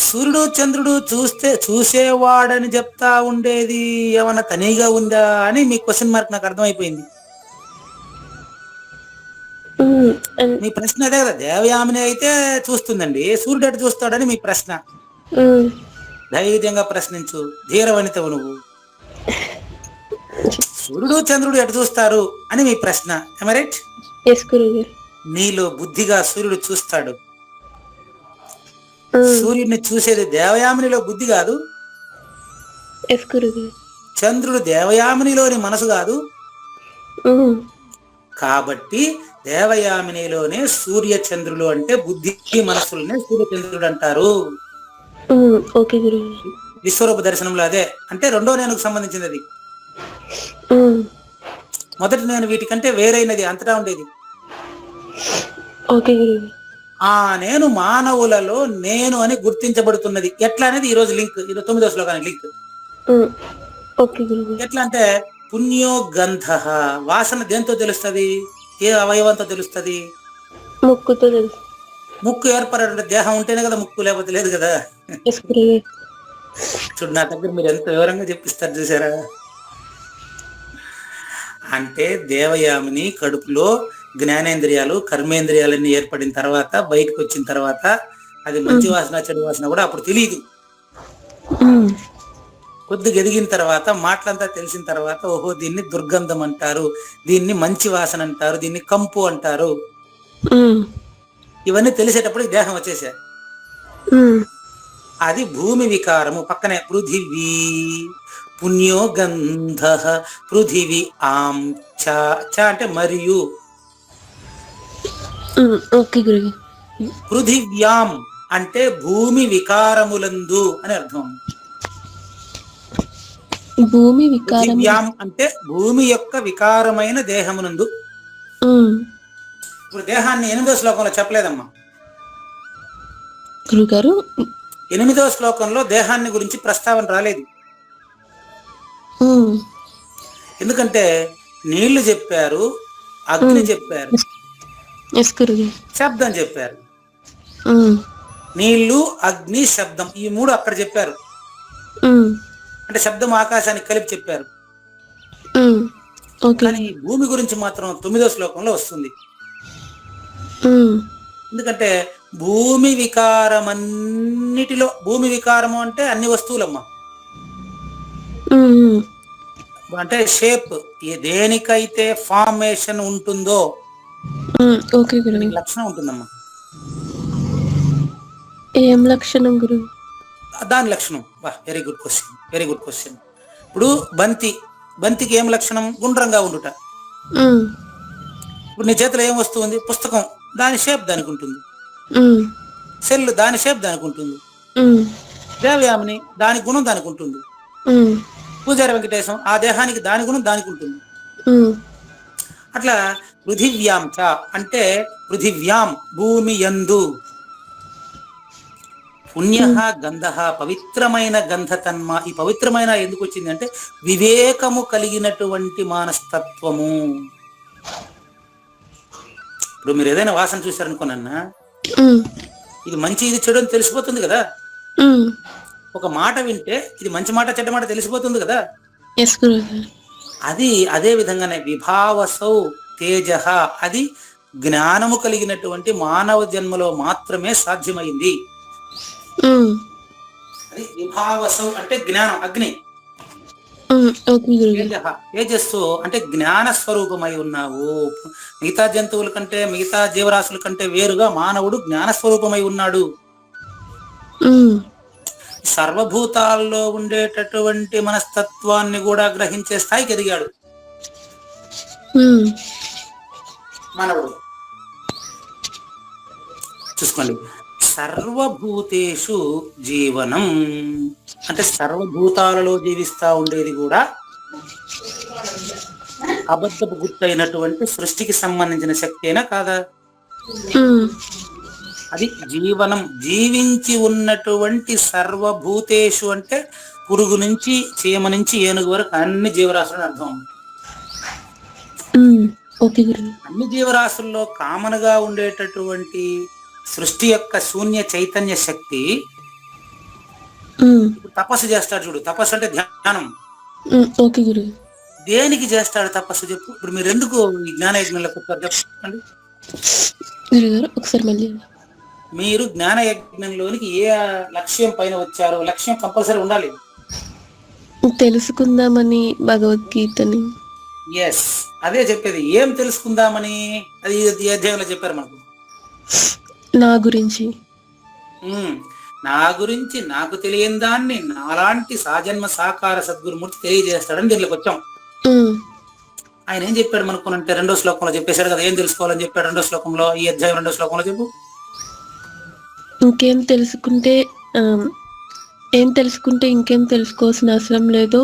సూర్యుడు చంద్రుడు చూసేవాడని చెప్తా ఉండేది ఏమన్నా తనీగా ఉందా అని మీ క్వశ్చన్ మార్క్ నాకు అర్థమైపోయింది. మీ ప్రశ్న అదే కదా, దేవయామిని అయితే చూస్తుందండి, సూర్యుడు ఎటు చూస్తాడని మీ ప్రశ్న. ధైర్యంగా ప్రశ్నించు, ధీరవనితవు నువ్వు. సూర్యుడు చంద్రుడు ఎటు చూస్తారు అని మీ ప్రశ్న. రైట్? నీలో బుద్ధిగా సూర్యుడు చూస్తాడు. సూర్యుడిని చూసేది దేవయామినిలో బుద్ధి కాదు, చంద్రుడు దేవయామినిలోని మనసు కాదు. కాబట్టి దేవయామినిలోనే సూర్య చంద్రులు అంటే బుద్ధి మనసులనే సూర్య చంద్రుడు అంటారు. విశ్వరూప దర్శనంలో అదే, అంటే రెండో నేనుకు సంబంధించింది అది. మొదటి నేను వీటికంటే వేరైనది, అంతటా ఉండేది. ఆ నేను మానవులలో నేను అని గుర్తించబడుతున్నది. ఎట్లా అనేది ఈ రోజు లింక్, 9వ శ్లోకానికి లింక్. ఎట్లా అంటే పుణ్యో గంధ, వాసన దేంతో తెలుస్తుంది? ఏ అవయవంతో తెలుస్తుంది? ముక్కుతో తెలుసు. ముక్కు ఏర్పడే దేహం ఉంటేనే కదా ముక్కు, లేకపోతే లేదు కదా. చూడు, నా దగ్గర మీరు ఎంత వివరంగా చెప్పిస్తారు చూసారా. అంటే దేవయామిని కడుపులో జ్ఞానేంద్రియాలు కర్మేంద్రియాలన్నీ ఏర్పడిన తర్వాత, బయటకు వచ్చిన తర్వాత అది మంచి వాసన చెడు వాసన కూడా అప్పుడు తెలియదు. కొద్దిగా ఎదిగిన తర్వాత, మాటలంతా తెలిసిన తర్వాత, ఓహో దీన్ని దుర్గంధం అంటారు, దీన్ని మంచి వాసన అంటారు, దీన్ని కంపు అంటారు. ఇవన్నీ తెలిసేటప్పుడు దేహం వచ్చేసా. అది భూమి వికారము. పక్కనే పృథివీ, పుణ్యో గంధ, పృథివీ ఆం చ అంటే మరియు, పృథివ్యాం అంటే భూమి వికారములందు అని అర్థం. భూమి వికారం అంటే భూమి యొక్క వికారమైన దేహమునందు. ఇప్పుడు దేహాన్ని 8వ శ్లోకంలో చెప్పలేదమ్మా గురుగారు. 8వ శ్లోకంలో దేహాన్ని గురించి ప్రస్తావన రాలేదు. ఎందుకంటే నీళ్లు చెప్పారు, అగ్ని చెప్పారు, శబ్దం చెప్పారు. నీళ్లు, అగ్ని, శబ్దం, ఈ 3 అక్కడ చెప్పారు. అంటే శబ్దం ఆకాశానికి కలిపి చెప్పారు. కానీ భూమి గురించి మాత్రం 9వ శ్లోకంలో వస్తుంది. ఎందుకంటే భూమి వికారమన్నిటిలో, భూమి వికారము అంటే అన్ని వస్తువులమ్మా, అంటే షేప్, దేనికైతే ఫార్మేషన్ ఉంటుందో లక్షణం ఉంటుందమ్మా. ఏం లక్షణం గురు? దాని లక్షణం. Very good question, very good question. ఇప్పుడు బంతికి ఏం లక్షణం? గుండ్రంగా ఉండుట. ఇప్పుడు నీ చేతిలో ఏం వస్తువు ఉంది? పుస్తకం, దాని షేప్ దానికి ఉంటుంది. సెల్, దాని షేప్ దానికి ఉంటుంది. దేవయామిని, దాని గుణం దానికి ఉంటుంది. పూజారి వెంకటేశం, ఆ దేహానికి దాని గుణం దానికి ఉంటుంది. అట్లా పృథివ్యాం చ అంటే పృథివ్యాం భూమి యందు, పుణ్య గంధ పవిత్రమైన గంధ తన్మా. ఈ పవిత్రమైన ఎందుకు వచ్చింది అంటే వివేకము కలిగినటువంటి మానస్తత్వము. ఇప్పుడు మీరు ఏదైనా వాసన చూసారనుకోనన్నా, ఇది మంచి ఇది చెడు అని తెలిసిపోతుంది కదా. ఒక మాట వింటే ఇది మంచి మాట చెడ్డ మాట తెలిసిపోతుంది కదా. అది అదే విధంగానే విభావసౌ తేజ, అది జ్ఞానము కలిగినటువంటి మానవ జన్మలో మాత్రమే సాధ్యమైంది. అది విభావసౌ అంటే జ్ఞానం, అగ్ని. ఓకే గురుగారు. తేజః, తేజస్సు అంటే జ్ఞాన స్వరూపమై ఉన్నావు. మిగతా జంతువుల కంటే, మిగతా జీవరాశుల కంటే వేరుగా మానవుడు జ్ఞాన స్వరూపమై ఉన్నాడు. సర్వభూతాల్లో ఉండేటటువంటి మనస్తత్వాన్ని కూడా గ్రహించే స్థాయికి ఎదిగాడు మానవుడు. చూసుకోండి, సర్వభూతేషు జీవనం అంటే సర్వభూతాలలో జీవిస్తా ఉండేది కూడా అబద్ధపు గుర్తైనటువంటి సృష్టికి సంబంధించిన శక్తి అయినా కాదా? అది జీవనం, జీవించి ఉన్నటువంటి సర్వభూతేషు అంటే పురుగు నుంచి చీమ నుంచి ఏనుగు వరకు అన్ని జీవరాశులని అర్థం. అన్ని జీవరాశుల్లో కామన్గా ఉండేటటువంటి సృష్టి యొక్క శూన్య చైతన్య శక్తి తపస్సు చేస్తాడు చూడు. తపస్సు అంటే ధ్యానం. దేనికి చేస్తాడు తపస్సు చెప్పు? ఇప్పుడు మీరు ఎందుకు ఈ జ్ఞాన యజ్ఞంలోకి వచ్చారు చెప్పండి. ఒకసారి మళ్ళీ మీరు జ్ఞాన యజ్ఞంలోనికి ఏ లక్ష్యం పైన వచ్చారో? లక్ష్యం కంపల్సరీ ఉండాలి. తెలుసుకుందామని భగవద్గీతని. ఎస్, అదే చెప్పేది. ఏం తెలుసుకుందామని? అది ఈ అధ్యాయంలో చెప్పారు మనకు. నా గురించి, నా గురించి, నాకు తెలియని దాన్ని నాలాంటి సాజన్మ సాకార సద్గురుమూర్తి తెలియజేస్తాడని దీనిలోకి వచ్చాం. ఆయన ఏం చెప్పాడు మనకునంటే 2వ శ్లోకంలో చెప్పేశాడు కదా. ఏం తెలుసుకోవాలని చెప్పాడు 2వ శ్లోకంలో? ఈ అధ్యాయం 2వ శ్లోకంలో చెప్పు. ఇంకేం తెలుసుకుంటే ఇంకేం తెలుసుకోవాల్సిన అవసరం లేదు.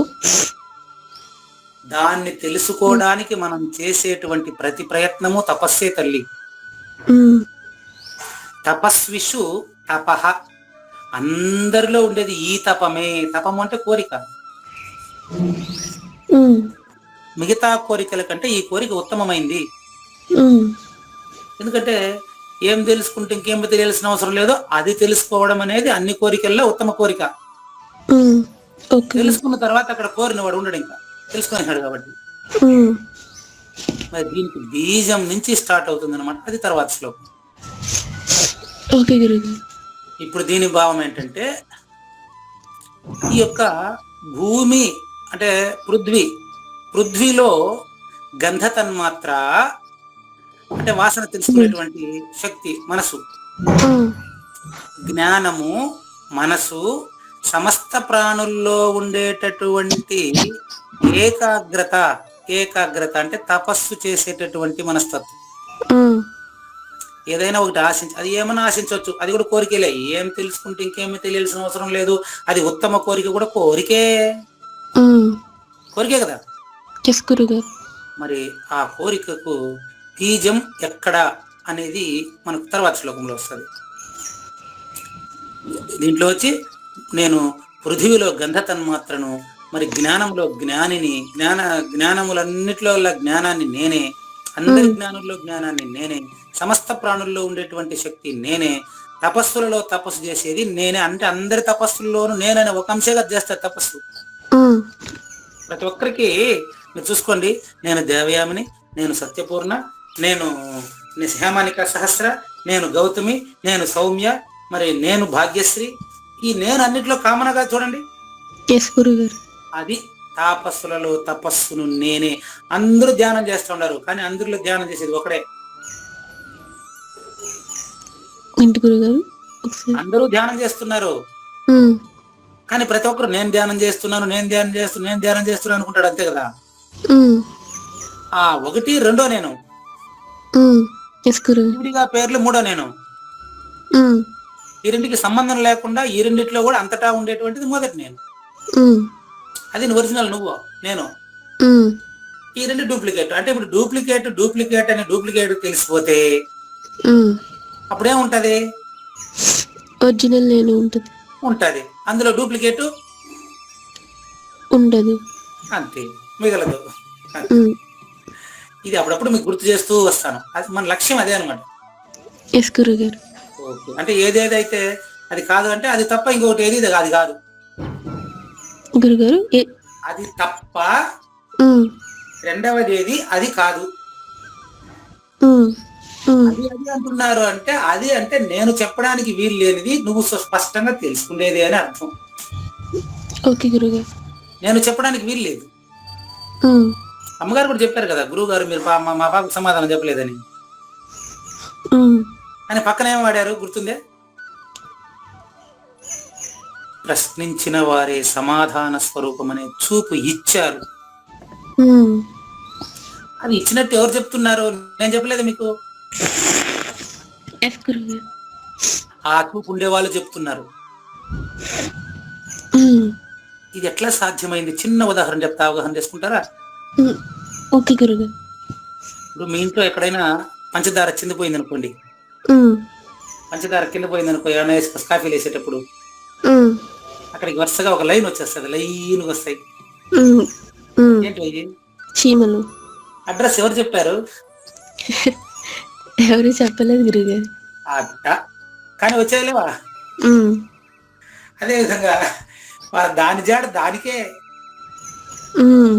దాన్ని తెలుసుకోవడానికి మనం చేసేటువంటి ప్రతి ప్రయత్నము తపస్సే తల్లి. తపస్విషు తపః, అందరిలో ఉండేది ఈ తపమే. తపము అంటే కోరిక. మిగతా కోరికల కంటే ఈ కోరిక ఉత్తమమైంది. ఎందుకంటే ఏం తెలుసుకుంటే ఇంకేం తెలియాల్సిన అవసరం లేదో అది తెలుసుకోవడం అనేది అన్ని కోరికల్లో ఉత్తమ కోరిక. తెలుసుకున్న తర్వాత అక్కడ కోరిన వాడు ఉండడు, ఇంకా తెలుసుకునేసాడు కాబట్టి. మరి దీనికి బీజం నుంచి స్టార్ట్ అవుతుంది అనమాట. అది తర్వాత శ్లోకం. ఇప్పుడు దీని భావం ఏంటంటే, ఈ యొక్క భూమి అంటే పృథ్వీలో గంధ తన్మాత్ర అంటే వాసన తెలుసుకునేటువంటి శక్తి మనసు, జ్ఞానము మనసు, సమస్త ప్రాణుల్లో ఉండేటటువంటి ఏకాగ్రత అంటే తపస్సు చేసేటటువంటి మనస్తత్వం. ఏదైనా ఒకటి ఆశించి, అది ఏమైనా ఆశించవచ్చు, అది కూడా కోరికలే. ఏం తెలుసుకుంటే ఇంకేమీ తెలియాల్సిన అవసరం లేదు. అది ఉత్తమ కోరిక కూడా కోరికే కదా. మరి ఆ కోరికకు బీజం ఎక్కడ అనేది మనకు తర్వాత శ్లోకంలో వస్తుంది. దీంట్లో వచ్చి నేను పృథివిలో గంధ తన్మాత్రను, మరి జ్ఞానంలో జ్ఞానిని, జ్ఞానములన్నిటిలో జ్ఞానాన్ని నేనే, అందరి జ్ఞానుల్లో జ్ఞానాన్ని నేనే, సమస్త ప్రాణుల్లో ఉండేటువంటి శక్తి నేనే, తపస్సులలో తపస్సు చేసేది నేనే. అంటే అందరి తపస్సుల్లోనూ నేననే ఒక అంశంగా చేస్తా తపస్సు. ప్రతి ఒక్కరికి మీరు చూసుకోండి, నేను దేవయామిని, నేను సత్యపూర్ణ, నేను హేమానిక సహస్ర, నేను గౌతమి, నేను సౌమ్య, మరి నేను భాగ్యశ్రీ. ఈ నేను అన్నిట్లో కామనగా చూడండి. అది తాపస్సులలో తపస్సును నేనే. అందరూ ధ్యానం చేస్తూ ఉన్నారు, కానీ అందరిలో ధ్యానం చేసేది ఒకడే. అందరూ ధ్యానం చేస్తున్నారు, కానీ ప్రతి ఒక్కరు నేను ధ్యానం చేస్తున్నాను అనుకుంటాడు, అంతే కదా. ఆ 1, 2 నేను, విడిగా పేర్లు 3 నేను. ఈ రెండికి సంబంధం లేకుండా ఈ రెండిట్లో కూడా అంతటా ఉండేటువంటిది మొదటి నేను. అది ఒరిజినల్ నువ్వు నేను. ఈ రెండు డూప్లికేట్. అంటే ఇప్పుడు డూప్లికేట్ అని డూప్లికేట్ తెలిసిపోతే అప్పుడేముంటది? ఒరిజినల్ నేను ఉంటది, అందులో డూప్లికేట్ ఉండదు, అంతే, మిగలదు. ఇది అప్పుడప్పుడు మీకు గుర్తు చేస్తూ వస్తాను. అది మన లక్ష్యం అదే అనమాట. అంటే ఏదేదైతే అది కాదు అంటే అది తప్ప ఇంకొకటి ఏది అది కాదు గురుగారు. అది తప్ప రెండవది ఏది అది కాదు. అది అంటున్నారు అంటే అది అంటే నేను చెప్పడానికి వీలు లేనిది, నువ్వు స్పష్టంగా తెలుసుకునేది అని అర్థం. ఓకే గురుగారు. నేను చెప్పడానికి వీలు లేదు. ఉమ్, అమ్మగారు కూడా చెప్పారు కదా, గురువు గారు మీరు మా పాపకు సమాధానం చెప్పలేదని. ఉమ్, అని పక్కన ఏం వాడారు గుర్తుందే? ప్రశ్నించిన వారే సమాధాన స్వరూపం అనే చూపు ఇచ్చారు. ఉమ్. అది ఇచ్చినట్టు ఎవరు చెప్తున్నారు? నేను చెప్పలేదు మీకు. ఎస్ గురుగారు. ఆ చూపు ఉండే వాళ్ళు చెప్తున్నారు. ఉమ్, ఇది ఎట్లా సాధ్యమైంది? చిన్న ఉదాహరణ చెప్తా, అవగాహన చేసుకుంటారా? ఉమ్. ఓకే గురుగారు. ఇప్పుడు మీ ఇంట్లో ఎక్కడైనా పంచదార చిందిపోయింది అనుకోండి, ఉమ్, పంచదార కింద పోయింది అనుకో, ఏమైనా కాఫీలు వేసేటప్పుడు ఉమ్, అక్కడికి వరుసగా ఒక లైన్ వచ్చేస్తుంది, లైన్గా వస్తాయి. ఉమ్, ఉమ్. ఏంటి అయ్యి? చీమలు. అడ్రస్ ఎవరు చెప్పారు? ఎవరు చెప్పలేదు గురుగారు. అట్ట కానీ వచ్చేయలేవా? ఉమ్, అదే విధంగా దాని జాడ దానికే. ఉమ్,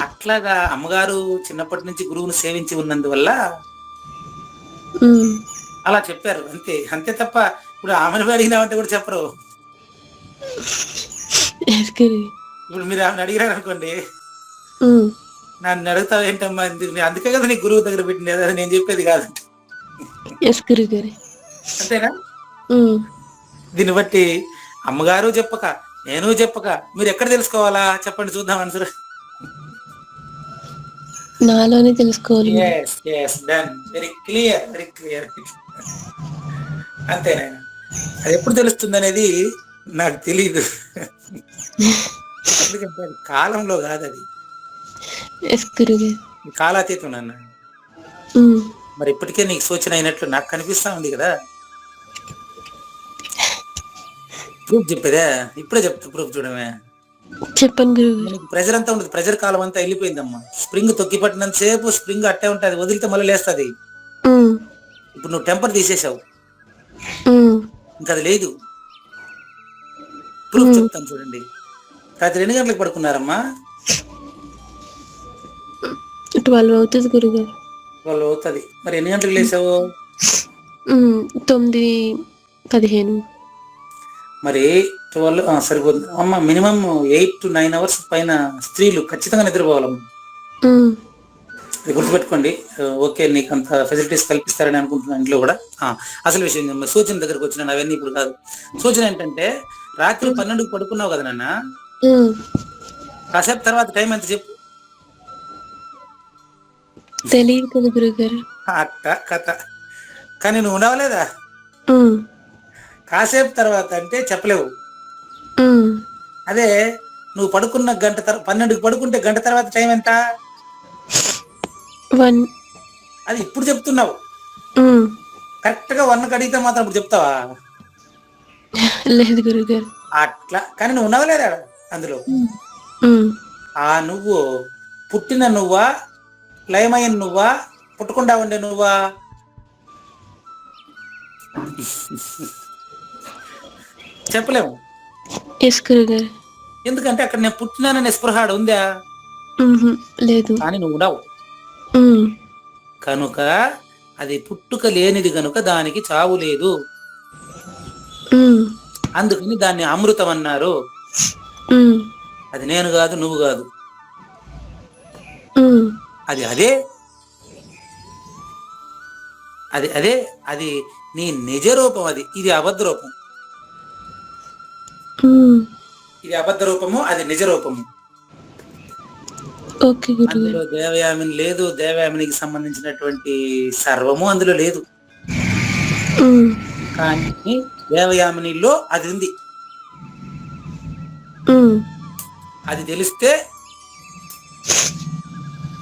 అట్లాగా అమ్మగారు చిన్నప్పటి నుంచి గురువును సేవించి ఉన్నందువల్ల ఉమ్. అలా చెప్పారు, అంతే అంతే తప్ప ఇప్పుడు ఆమెను అడిగినామంటే కూడా చెప్పరు. ఎస్ గురుగారు. ఇప్పుడు మీరు ఆమెను అడిగినారు అనుకోండి, ఉమ్, నన్ను అడుగుతావు ఏంటమ్మా, అందుకే కదా నీ గురువు దగ్గర పెట్టింది, అది నేను చెప్పేది కాదు. ఎస్ గురుగారు. అంతేనా? ఉమ్. దీన్ని బట్టి అమ్మగారు చెప్పక, నేను చెప్పక, మీరు ఎక్కడ తెలుసుకోవాలా చెప్పండి చూద్దాం ఆన్సర్. నాలోనే తెలుసుకోవాలి. Very clear, very clear. అంతేనా? అది ఎప్పుడు తెలుస్తుంది అనేది నాకు తెలియదు, ఎందుకంటే అది కాలంలో కాదు, అది ఎస్ గురుగారు. కాలాతీతం నాన్న. ఉమ్. మరి ఇప్పటికే నీకు సూచన అయినట్లు నాకు కనిపిస్తా ఉంది కదా. ప్రూఫ్ చెప్పేదే, ఇప్పుడే చెప్తా ప్రూఫ్ చూడమే. చెప్పండి గురుగారు. నీకు ప్రెజర్ అంతా ఉంటుంది, ప్రెజర్ కాలం అంతా వెళ్ళిపోయిందమ్మా. స్ప్రింగ్ తొక్కి పట్టినంత సేపు స్ప్రింగ్ అట్టే ఉంటుంది, వదిలితే మళ్ళీ లేస్తుంది. ఉమ్, ఇప్పుడు నువ్వు టెంపర్ తీసేసావు, ఉమ్, ఇంకా అది లేదు. ప్రూఫ్ చెప్తాను చూడండి. రాత్రి 2 గంటలకు పడుకున్నారమ్మా? 12 అవుతుంది గురుగారు. వాళ్ళు అవుతుంది. మరి ఎన్ని గంటలకు లేసావు? 9:15. మరి 12 సరిపోతుంది అమ్మ. మినిమం 8 to 9 hours పైన స్త్రీలు ఖచ్చితంగా నిద్రపోవాలమ్మా. ఉమ్, అది గుర్తుపెట్టుకోండి. ఓకే, నీకు అంత ఫెసిలిటీస్ కల్పిస్తారని అనుకుంటున్నాను ఇంట్లో కూడా. అసలు విషయం సూచన దగ్గరకు వచ్చినాను, అవన్నీ ఇప్పుడు కాదు. సూచన ఏంటంటే, రాత్రి 12కు పడుకున్నావు కదా నాన్న, ఉమ్. కాసేపు తర్వాత టైం ఎంత చెప్పు. తెలియదు కదా గురుగారు. అట్ట కథ. కానీ నువ్వు ఉండవలేదా? ఉమ్, కాసేపు తర్వాత అంటే చెప్పలేవు. ఉమ్. అదే నువ్వు పడుకున్న గంట 12కు పడుకుంటే గంట తర్వాత టైం ఎంత? 1. అది ఇప్పుడు చెప్తున్నావు. ఉమ్. కరెక్ట్ గా 1కి అడిగితే మాత్రం ఇప్పుడు చెప్తావా? లేదు గురుగారు. అట్లా. కానీ నువ్వు ఉండవలేదా అందులో? ఉమ్. నువ్వు పుట్టిన నువ్వా, లయమైన నువ్వా, పుట్టకుండా ఉండే నువ్వా? చెప్పలేము. ఎస్ గురుగారు. ఎందుకంటే అక్కడ నేను పుట్టినాననే స్పృహాడు ఉందా? లేదు. కానీ నువ్వు ఉండవు కనుక అది పుట్టుక లేనిది కనుక దానికి చావు లేదు. అందుకని దాన్ని అమృతం అన్నారు. అది నేను కాదు, నువ్వు కాదు, అది అదే అది అదే అది నీ నిజ రూపం. అది ఇది అబద్ధ రూపం. ఇది అబద్ధ రూపము, అది నిజ రూపము. అందులో దేవయామిని లేదు, దేవయామినికి సంబంధించినటువంటి సర్వము అందులో లేదు. కానీ దేవయామినిలో అది ఉంది. అది తెలిస్తే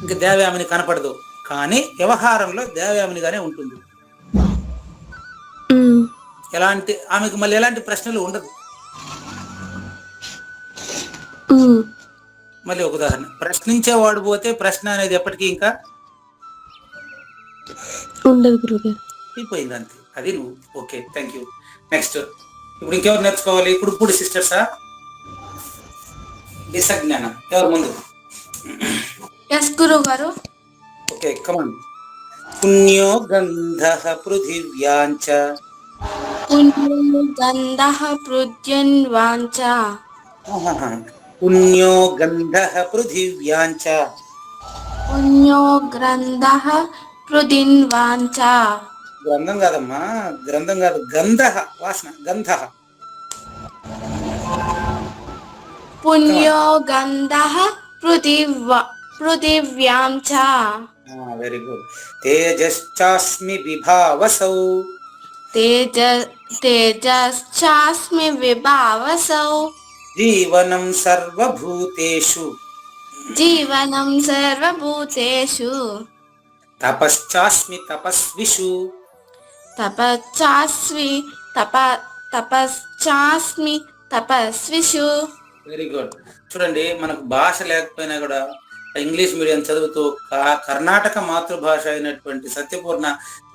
ఇంకా దేవయామిని కనపడదు, కానీ వ్యవహారంలో దేవయామినిగానే ఉంటుంది. ఎలాంటి ఆమెకు మళ్ళీ ఎలాంటి ప్రశ్నలు ఉండదు. మళ్ళీ ఒక ఉదాహరణ, ప్రశ్నించేవాడు పోతే ప్రశ్న అనేది ఎప్పటికీ ఇంకా ఉండదు గురుగారు. అయిపోయింది అంతే. అది నువ్వు. Okay, thank you. నెక్స్ట్ ఇప్పుడు ఇంకెవరు నేర్చుకోవాలి? ఇప్పుడు సిస్టర్సా? దిశజ్ఞానం ఎవరు ముందు? ఎస్ గురువు గారు. ఓకే, కమాన్. పుణ్యో గంధః పృథివ్యాంచ పుణ్యో గంధః పృథ్వీన్వాంచ పుణ్యో గంధః పృథివ్యాంచ. పుణ్యో గ్రంథః పృథిన్వాంచ. గ్రంథం కాదమ్మా, గ్రంథం కాదు, గంధః వాసన, గంధః. పుణ్యో గంధః పృథివ్యాం చ. Very good. తేజశ్చాస్మి విభావసౌ. తేజశ్చాస్మి విభావసౌ. జీవనం సర్వభూతేషు. జీవనం సర్వభూతేషు. తపశ్చాస్మి తపస్విషు. తపశ్చాస్మి తపస్విషు. Very good. చూడండి, మనకు భాష లేకపోయినా కూడా ఇంగ్లీష్ మీడియం చదువుతూ కర్ణాటక మాతృభాష అయినటువంటి సత్యపూర్ణ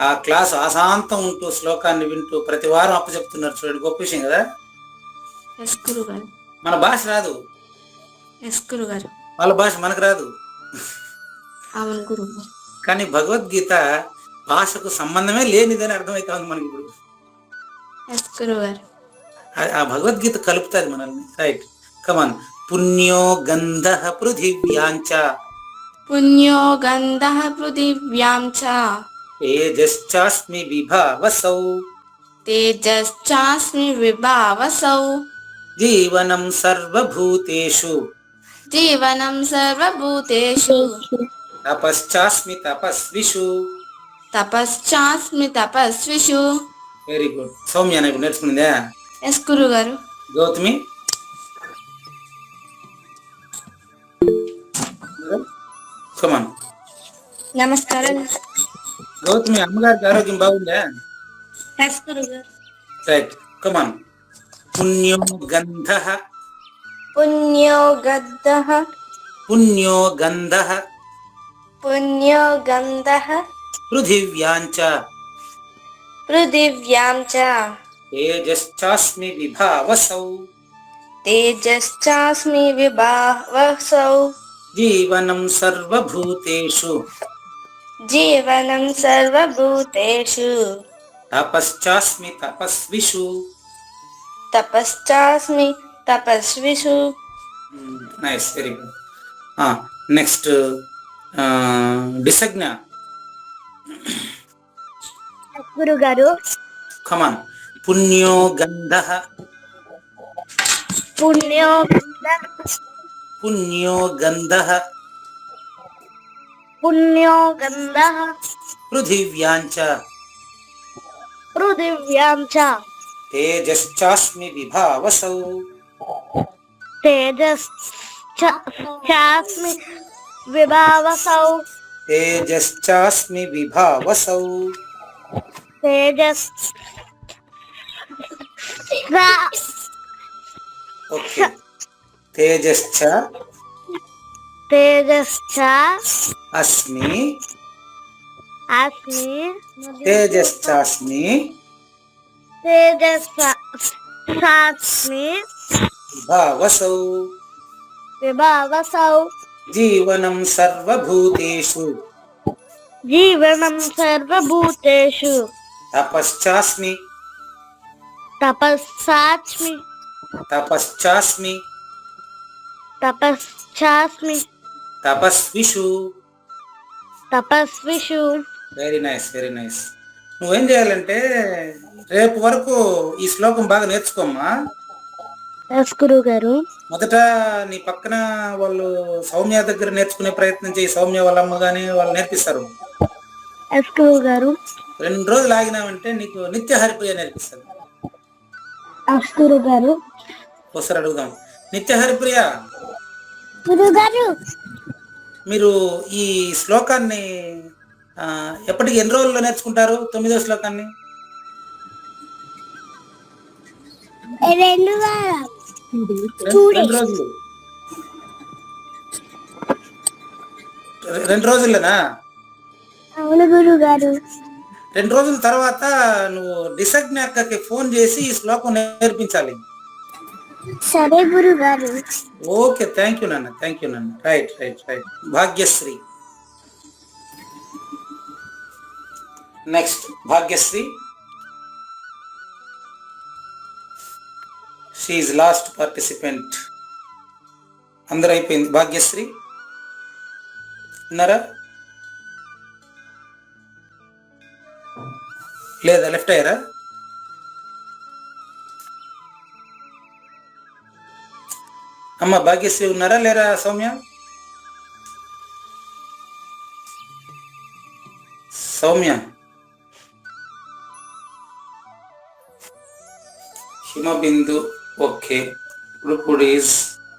ఆ క్లాస్ ఆశాంతం ఉంటూ శ్లోకాన్ని వింటూ ప్రతి వారం అప్పచెప్తున్నారు. చూడండి, గొప్ప విషయం కదా. ఎస్ గురుగారు. మన భాష రాదు, ఎస్ గురుగారు. వాళ్ళ భాష మనకు రాదు. అవును గురువు. కానీ భగవద్గీత భాషకు సంబంధమే లేనిదని అర్థమైతా ఉంది మనకి ఇప్పుడు. ఎస్ గురుగారు. ఆ భగవద్గీత కలుపుతుంది మనల్ని. రైట్, కమాన్. పుణ్యో గంధః పృథివ్యాంచ. పుణ్యో గంధః పృథివ్యాం చ. తేజశ్చాస్మి విభావసౌ. తేజశ్చాస్మి విభావసౌ. జీవనం సర్వభూతేషు. జీవనం సర్వభూతేషు. తపశ్చాస్మి తపస్విషు. తపశ్చాస్మి తపస్విషు. Very good. సౌమ్య ఇప్పుడు నేర్చుకుందా? ఎస్ గురుగారు. గౌతమి, కమాన్. నమస్కారం. గౌతమి, అమ్మగారికి ఆరోగ్యం బాగుందా? ఎస్ గురుగారు. రైట్, కమాన్. పుణ్యో గంధః. పుణ్యో గంధః. పుణ్యో గంధః పుణ్యో గంధః పృథివ్యాంచ. పృథివ్యాం చ. తేజశ్చాస్మి విభావసౌ. తేజశ్చాస్మి విభావసౌ. జీవనం సర్వభూతేషు. జీవనం సర్వభూతేషు. తపశ్చాస్మి తపస్విషు. తపశ్చాస్మి తపస్విషు. Nice, very good. నెక్స్ట్ డిసజ్ఞ. గురుగారు. కమాన్. పుణ్యో గంధః. పుణ్యో పుణ్యో గంధః పుణ్యో గంధః పృథివ్యాంచ. పృథివ్యాం చ. తేజశ్చాస్మి విభావసౌ. తేజశ్చాస్మి విభావసౌ. తేజశ్చాస్మి విభావసౌ. ఓకే. తేజశ్చ అస్మి. అస్మి. తేజశ్చాస్మి తేజస్సాస్మి విభావసౌ. విభావసౌ. జీవనం సర్వభూతేషు. జీవనం సర్వభూతేషు. తపశ్చాస్మి. తపస్సాస్మి. తపశ్చాస్మి తపశ్చాస్మి తపస్విషు. తపస్విషు. Very nice, very nice. నువ్వేం చేయాలంటే రేపు వరకు ఈ శ్లోకం బాగా నేర్చుకోమ్మా. ఎస్ గురువు గారు. మొదట నీ పక్కన వాళ్ళు సౌమ్య దగ్గర నేర్చుకునే ప్రయత్నం చేయి. సౌమ్య వాళ్ళ అమ్మ గాని వాళ్ళు నేర్పిస్తారు. ఎస్ గురువు గారు. 2 రోజులు ఆగినావంటే నీకు నిత్య హరిప్రియ నేర్పిస్తారు. ఎస్ గురువు గారు. ఒకసారి అడుగుదాం. నిత్య హరిప్రియ, గురువు గారు, మీరు ఈ శ్లోకాన్ని ఎప్పటికి ఎన్ని రోజుల్లో నేర్చుకుంటారు? 9వ శ్లోకాన్ని 2 రోజులు. 2 రోజుల్లోనా? అవును గురువు గారు. 2 రోజుల తర్వాత నువ్వు డిసజ్ఞ అక్కకి ఫోన్ చేసి ఈ శ్లోకం నేర్పించాలి. సరే గురువు గారు. ఓకే, థ్యాంక్ యూ నాన్న, థ్యాంక్ యూ నాన్న. Right right right. Bhagyashree. Next Bhagyashree. She is last participant. అందరూ అయిపోయింది. భాగ్యశ్రీ ఉన్నారా? లేదా లెఫ్ట్ అయ్యారా? అమ్మ భాగ్యశ్రీ ఉన్నారా లేరా? సౌమ్య సౌమ్య హిమబిందు ఓకే. ఇప్పుడు ఈజ్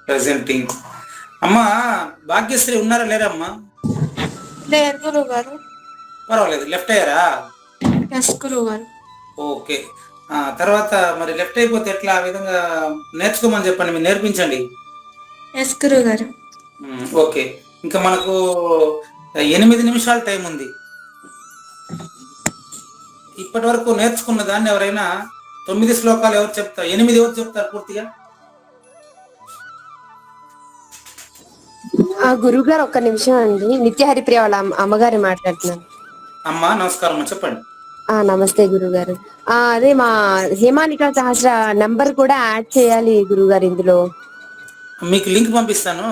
ప్రెజెంటింగ్. అమ్మా భాగ్యశ్రీ ఉన్నారా లేరా అమ్మా? లేరు గురువు గారు. పర్వాలేదు. లెఫ్ట్ అయ్యారా? ఎస్ గురువు గారు. ఓకే. తర్వాత మరి లెఫ్ట్ అయిపోతే ఎట్లా? ఆ విధంగా నేర్చుకోమని చెప్పండి, మీరు నేర్పించండి. ఎస్ గురువు గారు. ఓకే. ఇంకా మనకు 8 నిమిషాల టైం ఉంది. ఇప్పటి వరకు నేర్చుకున్న దాన్ని ఎవరైనా 9 శ్లోకాలు ఎవరు చెప్తారు? 8 ఎవరు చెప్తారు పూర్తిగా? గురువు గారు ఒక్క నిమిషం అండి. నిత్య హరిప్రియ వాళ్ళ అమ్మగారి మాట్లాడుతున్నాను. అమ్మా నమస్కారం, చెప్పండి. నమస్తే గురువు గారు. అదే మా హేమానిక సహస్ర నంబర్ కూడా యాడ్ చేయాలి గురువు గారు ఇందులో. మీకు లింక్ పంపిస్తాను.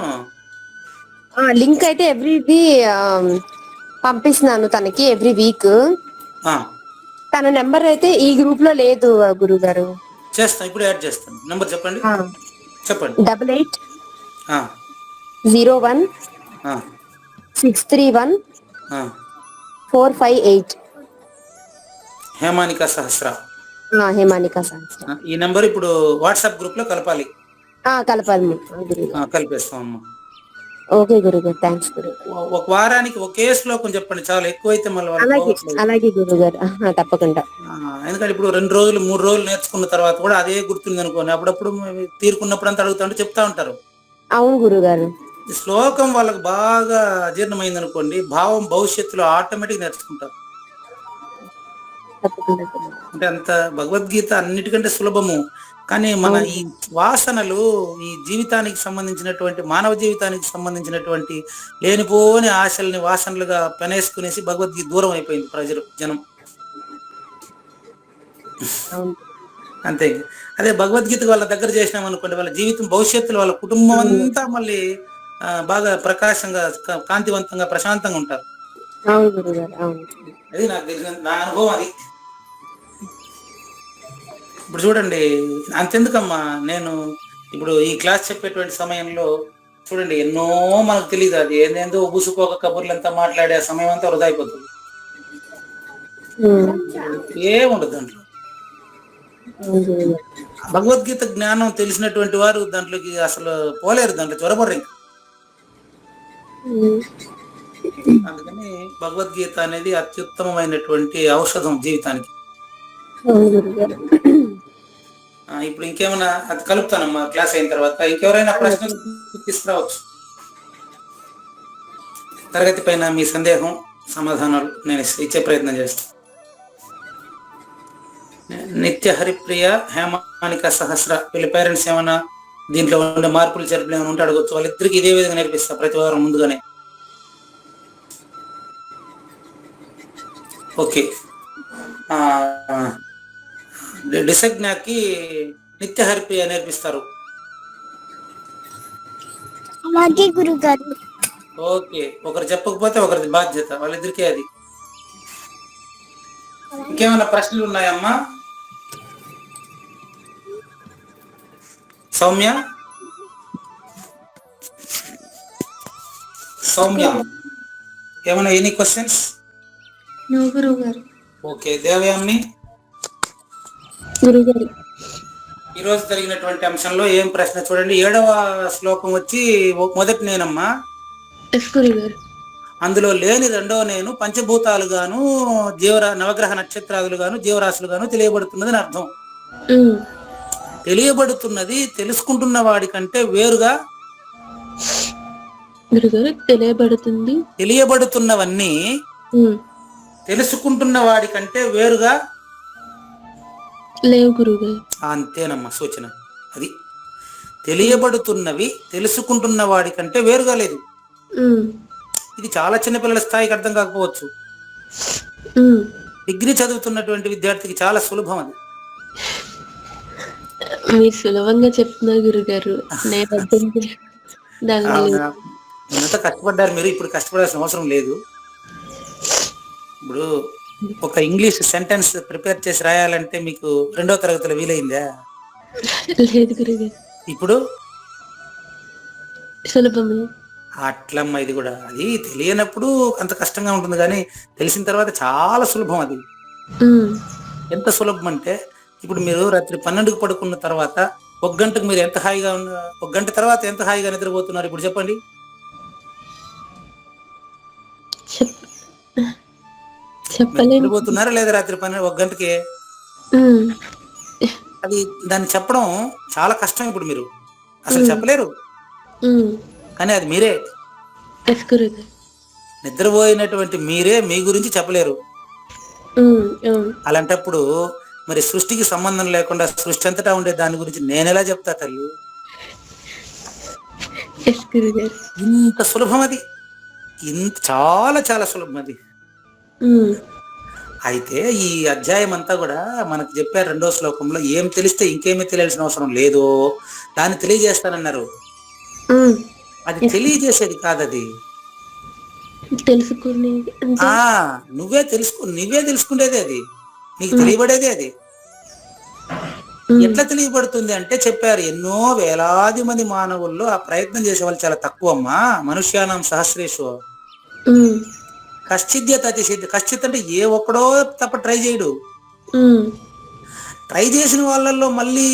లింక్ అయితే ఎవ్రీది పంపిస్తున్నాను తనకి ఎవ్రీ వీక్. తన నెంబర్ అయితే ఈ గ్రూప్ లో లేదు గురువు గారు. చేస్తాను, ఇప్పుడు యాడ్ చేస్తాను. నెంబర్ చెప్పండి. చెప్పండి. 88 01 631 458. హేమానిక సహస్ర. హేమానిక సహస్ర. ఈ నెంబర్ ఇప్పుడు వాట్సాప్ గ్రూప్ లో కలపాలి. కలపాలి. కలిపేస్తాం అమ్మా. ఓకే గురుగారు, థ్యాంక్స్ గురు. ఒక వారానికి ఒకే శ్లోకం చెప్పండి, చాలా ఎక్కువైతే మళ్ళీ అలాగే గురుగారు, తప్పకుండా. ఎందుకంటే ఇప్పుడు 2 రోజులు 3 రోజులు నేర్చుకున్న తర్వాత కూడా అదే గుర్తుంది అనుకోండి, అప్పుడప్పుడు తీరుకున్నప్పుడు అంతా అడుగుతా ఉంటే చెప్తా ఉంటారు. అవును గురుగారు. ఈ శ్లోకం వాళ్ళకి బాగా అజీర్ణమైంది అనుకోండి, భావం భవిష్యత్తులో ఆటోమేటిక్ నేర్చుకుంటారు. అంటే అంత భగవద్గీత అన్నిటికంటే సులభము. కానీ మన ఈ వాసనలు, ఈ జీవితానికి సంబంధించినటువంటి, మానవ జీవితానికి సంబంధించినటువంటి లేనిపోని ఆశల్ని వాసనలుగా పెనేసుకునేసి భగవద్గీత దూరం అయిపోయింది జనం. అంతే. అదే భగవద్గీత వాళ్ళ దగ్గర చేసినాం అనుకోండి, వాళ్ళ జీవితం భవిష్యత్తులో వాళ్ళ కుటుంబం అంతా మళ్ళీ బాగా ప్రకాశంగా, కాంతివంతంగా, ప్రశాంతంగా ఉంటారు. అది నాకు తెలిసిన నా అనుభవం అది. ఇప్పుడు చూడండి, అంతెందుకమ్మా, నేను ఇప్పుడు ఈ క్లాస్ చెప్పేటువంటి సమయంలో చూడండి, ఎన్నో మనకు తెలియదు, అది ఏందేందో ఉబుసుకోక కబుర్లంతా మాట్లాడే సమయం అంతా వృధా అయిపోతుంది. ఏముండదు దాంట్లో. భగవద్గీత జ్ఞానం తెలిసినటువంటి వారు దాంట్లోకి అసలు పోలేరు, దాంట్లో త్వరపడరు ఇంకా. అందుకని భగవద్గీత అనేది అత్యుత్తమమైనటువంటి ఔషధం జీవితానికి. ఇప్పుడు ఇంకేమైనా అది కలుపుతానమ్మా క్లాస్ అయిన తర్వాత. ఇంకెవరైనా ప్రశ్నలు తీసుకురావచ్చు. తరగతి పైన మీ సందేహం, సమాధానాలు నేను ఇచ్చే ప్రయత్నం చేస్తాను. నిత్య హరిప్రియ, హేమానిక సహస్ర వీళ్ళ పేరెంట్స్ ఏమైనా దీంట్లో ఉండే మార్పులు చేర్పులు ఏమైనా ఉంటే అడగచ్చు. వాళ్ళిద్దరికి ఇదే విధంగా నేర్పిస్తా ప్రతి వారం ముందుగానే. ఓకే. డిసజ్ఞాకి నిత్య హరిప్రియ నేర్పిస్తారు. అలాగే గురుగారు. ఓకే. ఒకరు చెప్పకపోతే ఒకరిది బాధ్యత, వాళ్ళిద్దరికే అది. ఇంకేమైనా ప్రశ్నలు ఉన్నాయమ్మా? సౌమ్య, ఏమైనా ఎనీ క్వశ్చన్స్? నో గురువు గారు. ఓకే. దేవయామ్ని, గురుగారు, ఈ రోజు జరిగినటువంటి అంశంలో ఏం ప్రశ్న చూడండి. 7వ శ్లోకం వచ్చి మొదటి నేనమ్మా. అందులో లేని 2వ నేను పంచభూతాలుగాను, నవగ్రహ నక్షత్రాదులుగాను, జీవరాశులుగాను తెలియబడుతున్నది అని అర్థం. తెలియబడుతున్నది తెలుసుకుంటున్న వాడి కంటే వేరుగా. తెలియబడుతున్నవన్నీ తెలుసుకుంటున్న వాడి కంటే వేరుగా లేవు గురుగారు. అంతేనమ్మా సూచన. అది తెలియబడుతున్నవి తెలుసుకుంటున్న వాడి కంటే వేరుగా లేదు. ఇది చాలా చిన్నపిల్లల స్థాయికి అర్థం కాకపోవచ్చు. డిగ్రీ చదువుతున్నటువంటి విద్యార్థికి చాలా సులభం అది. మీరు సులభంగా చెప్తున్నారు గురుగారు. దాని అవునా? ముందంతా కష్టపడ్డారు మీరు, ఇప్పుడు కష్టపడాల్సిన అవసరం లేదు. ఇప్పుడు ఒక ఇంగ్లీష్ సెంటెన్స్ ప్రిపేర్ చేసి రాయాలంటే మీకు 2వ తరగతిలో వీలైందా? లేదు గురుగారు, ఇప్పుడు సులభమే. అట్లమ్మ ఇది కూడా. అది తెలియనప్పుడు అంత కష్టంగా ఉంటుంది, కానీ తెలిసిన తర్వాత చాలా సులభం అది. ఉమ్. ఎంత సులభం అంటే, ఇప్పుడు మీరు రాత్రి 12కు పడుకున్న తర్వాత 1 గంటకు మీరు ఎంత హాయిగా 1 గంట తర్వాత ఎంత హాయిగా నిద్రపోతున్నారు ఇప్పుడు చెప్పండి. చెప్పలేను. నిద్రపోతున్నారా లేదా రాత్రి 1 గంటకి? ఉమ్. అది దాన్ని చెప్పడం చాలా కష్టం. ఇప్పుడు మీరు అసలు చెప్పలేరు, ఉమ్. కానీ అది మీరే. ఎస్ గురుగారు. నిద్రపోయినటువంటి మీరే మీ గురించి చెప్పలేరు. ఉమ్. అవును. అలాంటప్పుడు మరి సృష్టికి సంబంధం లేకుండా సృష్టి అంతటా ఉండే దాని గురించి నేనెలా చెప్తా తల్లి? ఎస్ గురుగారు. ఇంత సులభం అది, ఇంత చాలా చాలా సులభం అది. ఉమ్. అయితే ఈ అధ్యాయం అంతా కూడా మనకు చెప్పారు 2వ శ్లోకంలో, ఏం తెలిస్తే ఇంకేమీ తెలియాల్సిన అవసరం లేదు, దాన్ని తెలియజేస్తానన్నారు. ఉమ్. అది తెలియజేసేది కాదు, అది తెలుసుకునేది అంటే నువ్వే తెలుసుకునేది, అది నీకు తెలియబడేది. అది ఎట్లా తెలియబడుతుంది అంటే చెప్పారు, ఎన్నో వేలాది మంది మానవుల్లో ఆ ప్రయత్నం చేసే వాళ్ళు చాలా తక్కువ అమ్మా. మనుష్యానం సహస్రేషు ఉమ్. కశ్చిద్యత అతిసిద్ధి. కశ్చిత్ అంటే ఏ ఒక్కడో తప్ప ట్రై చేయడు. ఉమ్. ట్రై చేసిన వాళ్ళల్లో మళ్ళీ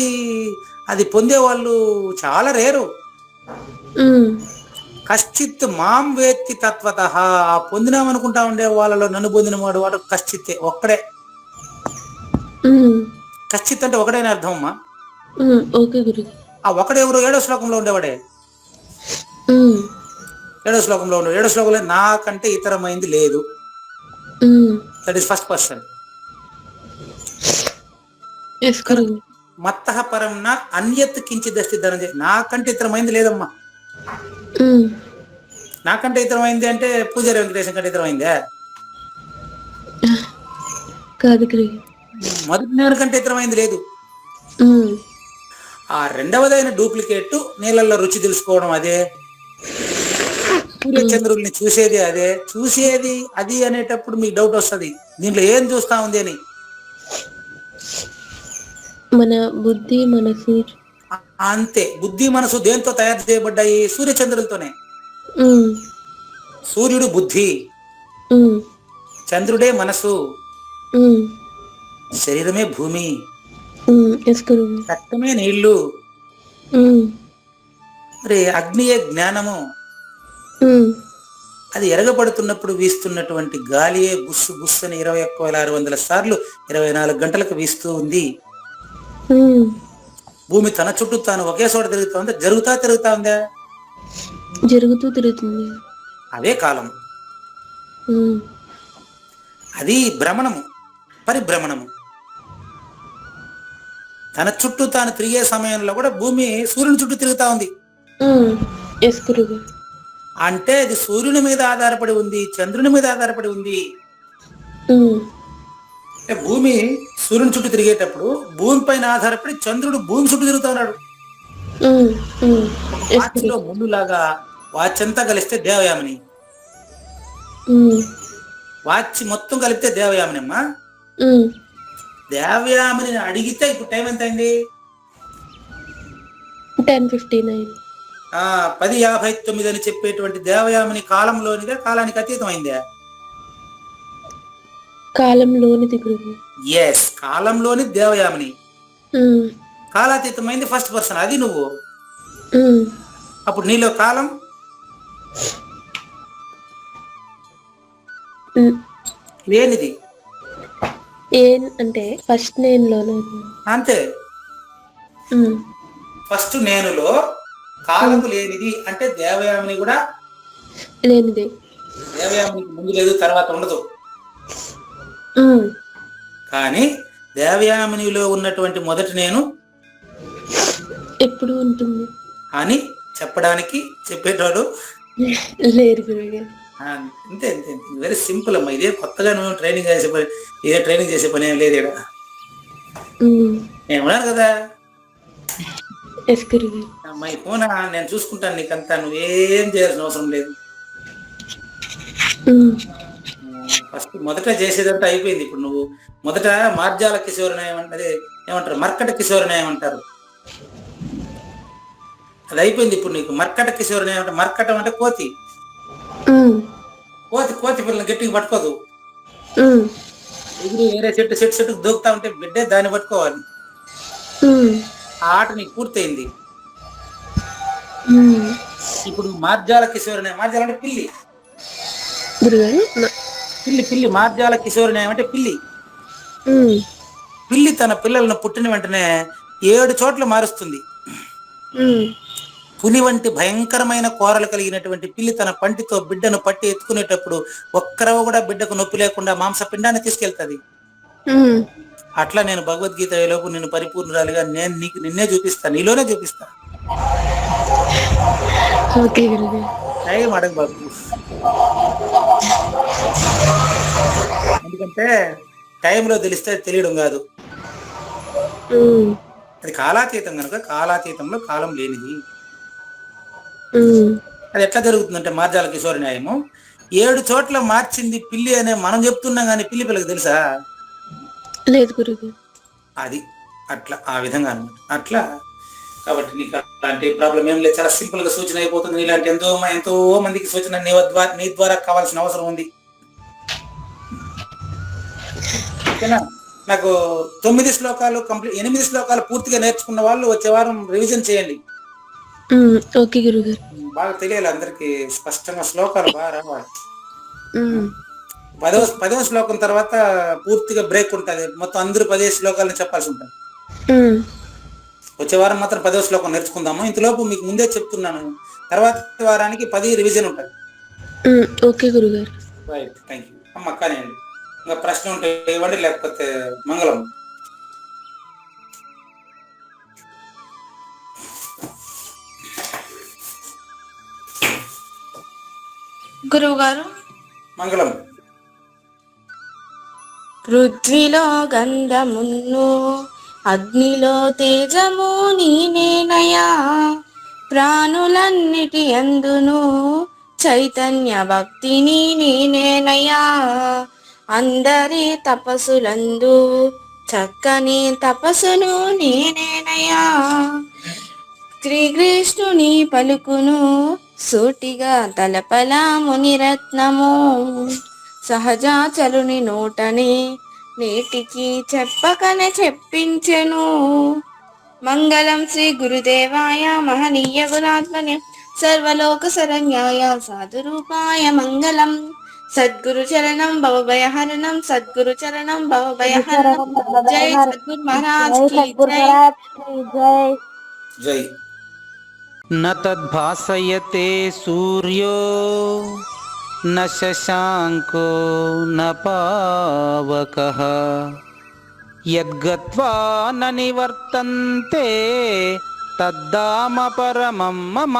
అది పొందే వాళ్ళు చాలా రేరు. ఉమ్. కశ్చిత్ మాం వేత్తి తత్వత, ఆ పొందినామనుకుంటా ఉండే వాళ్ళలో నన్ను పొందిన వాడు కశ్చిత్తే, ఒక్కడే. ఉమ్. కశ్చిత్ అంటే ఒకడేనే అర్థం అమ్మా. ఓకే గురు. ఆ ఒకడెవరు? 7వ శ్లోకంలో ఉండేవాడే. ఉమ్. 7వ శ్లోకంలో ఉండే 7వ శ్లోకంలో నాకంటే ఇతరమైంది లేదు. That is first person. మత్తః పరం నా అన్యత్ కించిదస్తి ధనంజయ. నాకంటే ఇతరమైంది లేదమ్మా. నాకంటే ఇతరమైంది అంటే పూజారి వెంకటేశం కంటే ఇతరమైందే కాదు. మొదటి నేను కంటే ఇతరమైంది లేదు. ఆ రెండవదైన డూప్లికేట్ నీళ్ళల్లో రుచి తెలుసుకోవడం అదే, సూర్యచంద్రుల్ని చూసేది అదే. చూసేది అది అనేటప్పుడు మీకు డౌట్ వస్తుంది, దీంట్లో ఏం చూస్తా ఉంది అని. మన బుద్ధి మనసు అంతే. బుద్ధి మనసు దేంతో తయారు చేయబడ్డాయి? సూర్యచంద్రులతోనే. సూర్యుడు బుద్ధి, చంద్రుడే మనసు, శరీరమే భూమి, రక్తమే నీళ్లు, మరి అగ్నియే జ్ఞానము. అది ఎరగబడుతున్నప్పుడు వీస్తున్నటువంటి గాలియే బుస్సు బుస్సు అని 21,600 సార్లు 24 గంటలకు వీస్తూ ఉంది. భూమి తన చుట్టూ తాను ఒకే చోట తిరుగుతా ఉందా? తిరుగుతా ఉందా? జరుగుతూ తిరుగుతుంది. అదే కాలం. అది భ్రమణము, పరిభ్రమణము. తన చుట్టూ తాను తిరిగే సమయంలో కూడా భూమి సూర్యుని చుట్టూ తిరుగుతా ఉంది. అంటే అది సూర్యుని మీద ఆధారపడి ఉంది, చంద్రుని మీద ఆధారపడి ఉంది. భూమి సూర్యుని చుట్టూ తిరిగేటప్పుడు భూమి పైన ఆధారపడి చంద్రుడు భూమి చుట్టూ తిరుగుతా ఉన్నాడు. వాచ్లో ముందులాగా వాచ్ అంతా కలిస్తే దేవయామిని, వాచ్ మొత్తం కలిపితే దేవయామిని అమ్మా. దేవయామిని అడిగితే ఇప్పుడు టైం ఎంత అయింది? 10:59. 10:59 అని చెప్పేటువంటి దేవయామిని కాలంలోనిదే, కాలానికి అతీతం అయిందే? కాలంలోనిది గురువు. ఎస్, కాలంలోని దేవయామిని. కాలాతీతమైంది ఫస్ట్ పర్సన్, అది నువ్వు. అప్పుడు నీలో కాలం లేనిది. అంటే ఫస్ట్ నేనులోనే అంతే. ఫస్ట్ నేనులో కాలము లేనిది అంటే దేవయామిని కూడా లేనిది. దేవయామినికి ముందు లేదు, తర్వాత ఉండదు. కానీ దేవయామినిలో ఉన్నటువంటి మొదటి నేను ఎప్పుడు ఉంటుంది అని చెప్పడానికి చెప్పేటోడు లేరు గురువు. అంతే అంతే. వెరీ సింపుల్ అమ్మా. ఇదే కొత్తగా నువ్వు ట్రైనింగ్ చేసే పని, ఇదే ట్రైనింగ్ చేసే పని ఏం లేదు ఇక్కడ. నేను ఉన్నాను కదా. ఎస్ గురుగారు. అమ్మాయి ఫోన్ నేను చూసుకుంటాను, నీకంతా నువ్వేం చేయాల్సిన అవసరం లేదు. ఫస్ట్ మొదట చేసేదంతా అయిపోయింది. ఇప్పుడు నువ్వు మొదట మార్జాల కిశోర న్యాయం అంటే ఏమంటారు, మర్కట కిశోర న్యాయం అంటారు, అది అయిపోయింది. ఇప్పుడు నీకు మర్కట కిశోర న్యాయం అంటే, మర్కటం అంటే కోతి. కోతి పిల్లలు గట్టిగా పట్టుకోదు. ఎగిరి వేరే చెట్టు దూకుతా ఉంటే బిడ్డే దాన్ని పట్టుకోవాలి. ఆ ఆట నీకు పూర్తయింది. ఇప్పుడు మార్జాల కిశోర న్యాయం, మార్జాల అంటే పిల్లి. పిల్లి మార్జాల కిశోర న్యాయం అంటే పిల్లి. పిల్లి తన పిల్లలను పుట్టిన వెంటనే 7 చోట్ల మారుస్తుంది. పులి వంటి భయంకరమైన కోరలు కలిగినటువంటి పిల్లి తన పంటితో బిడ్డను పట్టి ఎత్తుకునేటప్పుడు ఒక్కరవ కూడా బిడ్డకు నొప్పి లేకుండా మాంసపిండాన్ని తీసుకెళ్తుంది. అట్లా నేను భగవద్గీత లోపు నిన్ను పరిపూర్ణురాలిగా నేను నిన్నే చూపిస్తా, నీలోనే చూపిస్తా. టైం అడగ బాబు, ఎందుకంటే టైంలో తెలిస్తే తెలియడం కాదు. అది కాలాతీతం కనుక కాలాతీతంలో కాలం లేనిది. అది ఎట్లా జరుగుతుందంటే మార్జాల కిశోర న్యాయము 7 చోట్ల మార్చింది పిల్లి అనే మనం చెప్తున్నాం, కానీ పిల్లి పిల్లకి తెలుసా? లేదు గురుగారు. అది అట్లా ఆ విధంగా అనమాట. అట్లా కాబట్టి నీకు అలాంటి ప్రాబ్లం ఏం లేదు, చాలా సింపుల్ గా సూచన అయిపోతుంది. ఇలాంటి ఎంతో మందికి సూచన నీ ద్వారా కావాల్సిన అవసరం ఉంది. ఓకేనా? నాకు 9 శ్లోకాలు కంప్లీట్, 8 శ్లోకాలు పూర్తిగా నేర్చుకున్న వాళ్ళు వచ్చే వారం రివిజన్ చేయండి. ఓకే గురుగారు. బాగా తెలియాలి అందరికి, స్పష్టంగా శ్లోకాలు బాగా రావాలి. 10వ శ్లోకం తర్వాత పూర్తిగా బ్రేక్ ఉంటుంది, మొత్తం అందరూ 10 శ్లోకాలను చెప్పాల్సి ఉంటుంది. వచ్చే వారం మాత్రం 10వ శ్లోకం నేర్చుకుందాము. ఇంతలోపు మీకు ముందే చెప్తున్నాను, తర్వాత వారానికి 10 రివిజన్ ఉంటుంది. ఓకే గురుగారు. Right, thank you. అమ్మ కానివ్వండి, ఇంకా ప్రశ్న ఉంటే ఇవ్వండి, లేకపోతే మంగళం. గురువు గారు మంగళం. పృథ్వీలో గంధమును అగ్నిలో తేజము నీనేనయా, ప్రాణులన్నిటి అందును చైతన్య భక్తిని నేనేనయా, అందరి తపస్సులందు చక్కని తపస్సును నేనేనయా, శ్రీకృష్ణుని పలుకును సూటిగా తలపలా మునిరత్నము, సహజాచలుని నోటని నేటికి చెప్పకనే చెప్పించెను. మంగళం శ్రీ గురుదేవాయ మహనీయ గుణాత్మనే సర్వలోక శరణ్యాయ సాధురూపాయ మంగళం. సద్గురు చరణం భవభయహరణం, సద్గురు చరణం భవభయహరణం. జై సద్గురు మహారాజ్ కి జై. జై. న తద్భాసయతే సూర్యో న శశాంకో న పావకః, యద్గత్వా న నివర్తంతే తద్ధామ పరమం మమ.